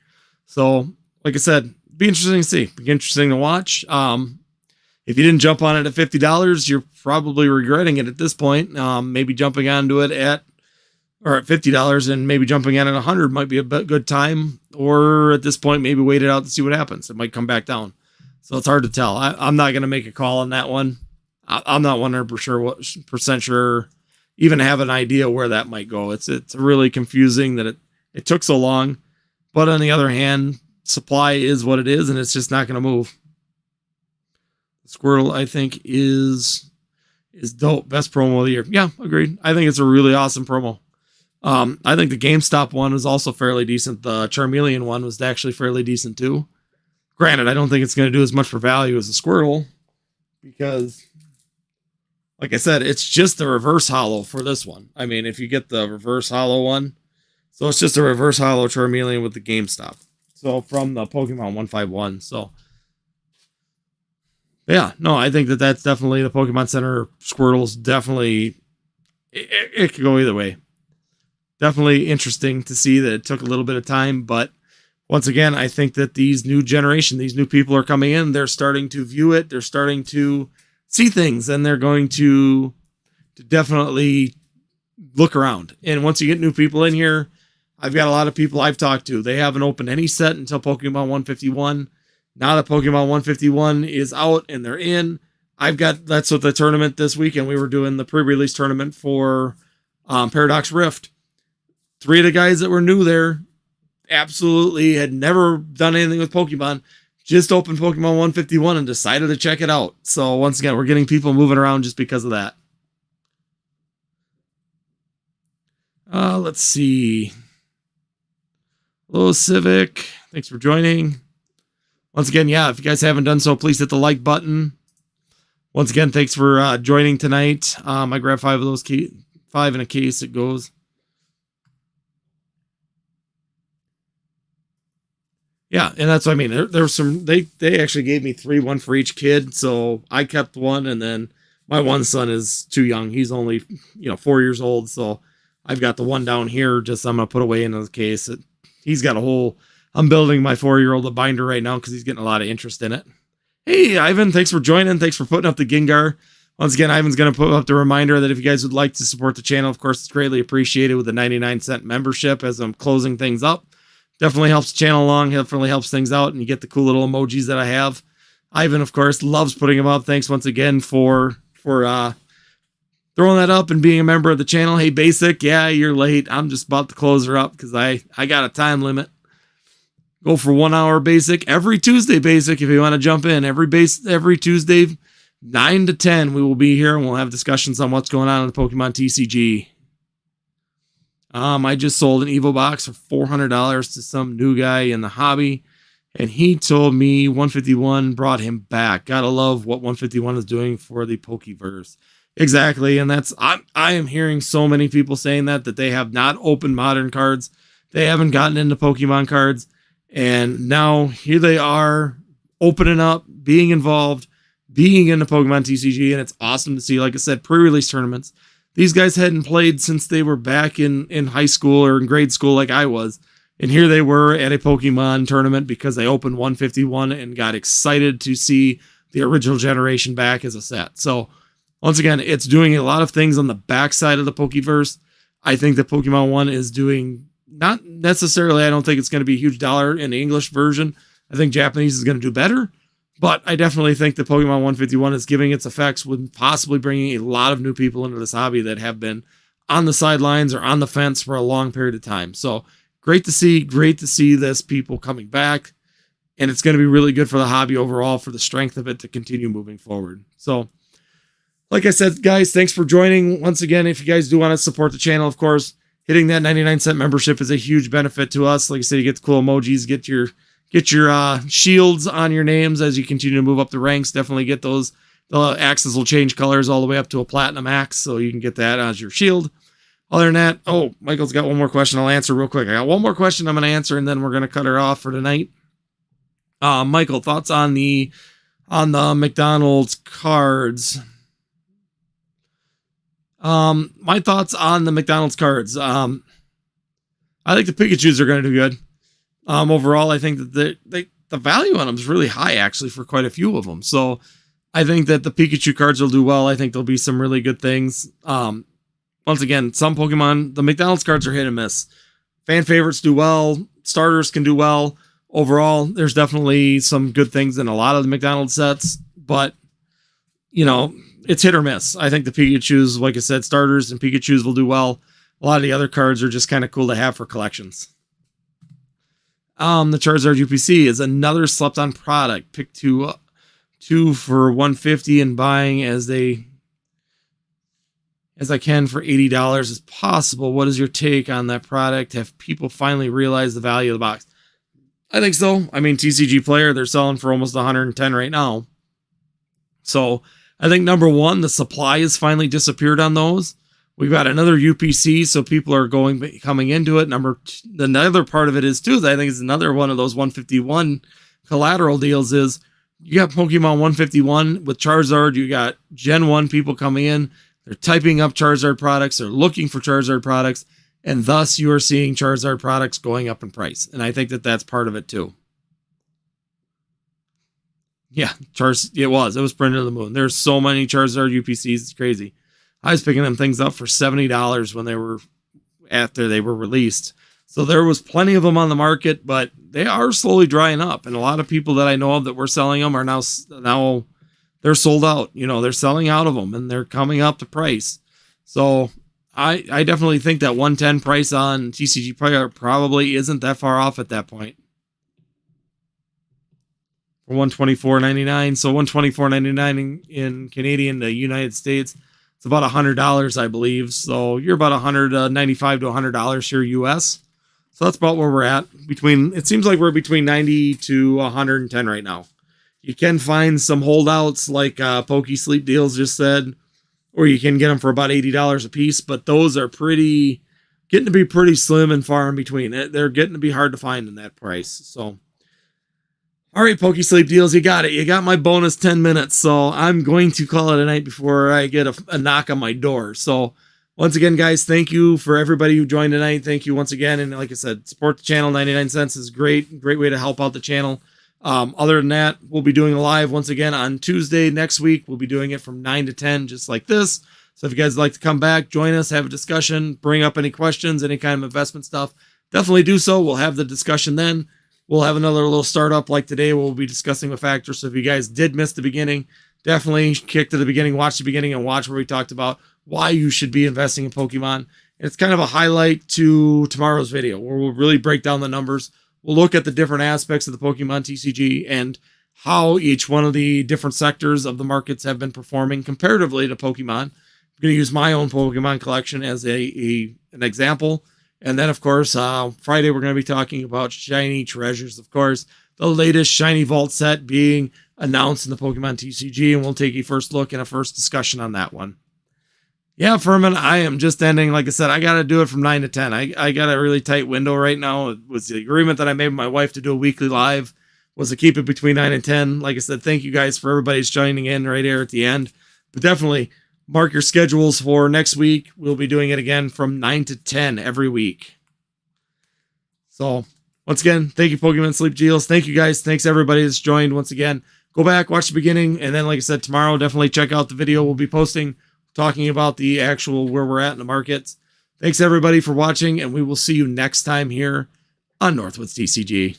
So, like I said, be interesting to see, be interesting to watch. If you didn't jump on it at $50, you're probably regretting it at this point. Maybe jumping onto it at $50 and maybe jumping in at 100 might be a good time. Or at this point, maybe wait it out to see what happens. It might come back down. So it's hard to tell. I'm not going to make a call on that one. I'm not 100% sure, even have an idea where that might go. It's really confusing that it took so long. But on the other hand, supply is what it is, and it's just not going to move. Squirtle, I think, is dope. Best promo of the year. Yeah, agreed. I think it's a really awesome promo. I think the GameStop one was also fairly decent. The Charmeleon one was actually fairly decent too. Granted, I don't think it's going to do as much for value as the Squirtle because, like I said, it's just the reverse holo for this one. I mean, if you get the reverse holo one, so it's just a reverse holo Charmeleon with the GameStop. So from the Pokemon 151. So yeah, no, I think that's definitely the Pokemon Center Squirtle's definitely, it could go either way. Definitely interesting to see that it took a little bit of time, but once again, I think that these new generation, these new people are coming in, they're starting to view it, they're starting to see things, and they're going to definitely look around. And once you get new people in here, I've got a lot of people I've talked to, they haven't opened any set until Pokemon 151. Now that Pokemon 151 is out and they're in, that's what the tournament this weekend, we were doing the pre-release tournament for Paradox Rift. 3 of the guys that were new there absolutely had never done anything with Pokemon, just opened Pokemon 151 and decided to check it out. So once again, we're getting people moving around just because of that. Let's see. Hello, Civic. Thanks for joining. Once again, yeah, if you guys haven't done so, please hit the like button. Once again, thanks for joining tonight. I grabbed 5 of those, 5 in a case. It goes. Yeah, and that's what I mean. There's some, they actually gave me 3, 1 for each kid. So I kept 1, and then my one son is too young. He's only, 4 years old. So I've got the one down here, just I'm going to put away in the case. He's got a whole, I'm building my 4-year-old a binder right now because he's getting a lot of interest in it. Hey, Ivan, thanks for joining. Thanks for putting up the Gengar. Once again, Ivan's going to put up the reminder that if you guys would like to support the channel, of course, it's greatly appreciated with a 99-cent membership as I'm closing things up. Definitely helps the channel along, definitely helps things out, and you get the cool little emojis that I have. Ivan, of course, loves putting them up. Thanks once again for throwing that up and being a member of the channel. Hey, Basic, yeah, you're late. I'm just about to close her up because I got a time limit. Go for 1 hour, Basic. Every Tuesday, Basic, if you want to jump in. Every Tuesday, 9 to 10, we will be here, and we'll have discussions on what's going on in the Pokemon TCG. I just sold an Evo box for $400 to some new guy in the hobby, and he told me 151 brought him back. Gotta love what 151 is doing for the Pokeverse. Exactly, and I am hearing so many people saying that they have not opened modern cards. They haven't gotten into Pokemon cards, and now here they are opening up, being involved, being in the Pokemon TCG, and it's awesome to see. Like I said, pre-release tournaments. These guys hadn't played since they were back in high school or in grade school like I was. And here they were at a Pokemon tournament because they opened 151 and got excited to see the original generation back as a set. So once again, it's doing a lot of things on the backside of the Pokeverse. I think that Pokemon 1 is doing, not necessarily, I don't think it's going to be a huge dollar in the English version. I think Japanese is going to do better. But I definitely think that Pokemon 151 is giving its effects with possibly bringing a lot of new people into this hobby that have been on the sidelines or on the fence for a long period of time. So great to see this people coming back. And it's going to be really good for the hobby overall, for the strength of it to continue moving forward. So like I said, guys, thanks for joining. Once again, if you guys do want to support the channel, of course, hitting that 99-cent membership is a huge benefit to us. Like I said, you get the cool emojis, get your shields on your names as you continue to move up the ranks. Definitely get those. The axes will change colors all the way up to a platinum axe, so you can get that as your shield. Other than that, Michael's got one more question I'll answer real quick. I got one more question I'm going to answer, and then we're going to cut her off for tonight. Michael, thoughts on the McDonald's cards? My thoughts on the McDonald's cards. I think the Pikachus are going to do good. Overall, I think that the value on them is really high, actually, for quite a few of them. So I think that the Pikachu cards will do well. I think there'll be some really good things. Once again, some Pokemon, the McDonald's cards are hit and miss. Fan favorites do well. Starters can do well. Overall, there's definitely some good things in a lot of the McDonald's sets, but, it's hit or miss. I think the Pikachus, like I said, starters and Pikachus will do well. A lot of the other cards are just kind of cool to have for collections. The Charizard UPC is another slept on product. Pick two for $150 and buying as I can for $80 as possible. What is your take on that product? Have people finally realized the value of the box? I think so. I mean, TCG Player, they're selling for almost 110 right now. So I think number one, the supply has finally disappeared on those. We've got another UPC, so people are coming into it. The other part of it is too, I think is another one of those 151 collateral deals is you got Pokemon 151 with Charizard. You got Gen 1 people coming in. They're typing up Charizard products. They're looking for Charizard products. And thus you are seeing Charizard products going up in price. And I think that that's part of it too. Yeah, it was printed to the moon. There's so many Charizard UPCs. It's crazy. I was picking them things up for $70 when after they were released. So there was plenty of them on the market, but they are slowly drying up. And a lot of people that I know of that were selling them are now they're sold out. They're selling out of them and they're coming up the price. So I definitely think that 110 price on TCG Player probably isn't that far off at that point. For $124.99. So $124.99 in Canadian, the United States. It's about $100, I believe. So you're about $195 to $100 here US. So that's about where we're at. It seems like we're between 90 to 110 right now. You can find some holdouts like Poke Sleep Deals just said, or you can get them for about $80 a piece, but those are getting to be pretty slim and far in between. They're getting to be hard to find in that price. So, all right, Poke Sleep Deals, you got it. You got my bonus 10 minutes, so I'm going to call it a night before I get a knock on my door. So, once again, guys, thank you for everybody who joined tonight. Thank you once again, and like I said, support the channel. 99 cents is great way to help out the channel. Other than that, we'll be doing a live once again on Tuesday next week. We'll be doing it from 9 to 10, just like this. So if you guys would like to come back, join us, have a discussion, bring up any questions, any kind of investment stuff, definitely do so. We'll have the discussion then. We'll have another little startup like today. We'll be discussing a factor. So if you guys did miss the beginning, definitely kick to the beginning, watch the beginning, and watch where we talked about why you should be investing in Pokemon. And it's kind of a highlight to tomorrow's video where we'll really break down the numbers. We'll look at the different aspects of the Pokemon TCG and how each one of the different sectors of the markets have been performing comparatively to Pokemon. I'm going to use my own Pokemon collection as an example. And then, of course, Friday, we're going to be talking about shiny treasures. Of course, the latest shiny vault set being announced in the Pokemon TCG. And we'll take a first look and a first discussion on that one. Yeah, Furman, I am just ending. Like I said, I got to do it from 9 to 10. I got a really tight window right now. It was the agreement that I made with my wife to do a weekly live was to keep it between 9 and 10. Like I said, thank you guys for everybody's joining in right here at the end. But definitely mark your schedules for next week. We'll be doing it again from 9 to 10 every week. So once again, thank you, Pokemon Sleep Deals. Thank you guys. Thanks everybody that's joined once again. Go back, watch the beginning. And then, like I said, tomorrow, definitely check out the video we'll be posting, talking about the actual where we're at in the markets. Thanks everybody for watching, and we will see you next time here on Northwoods TCG.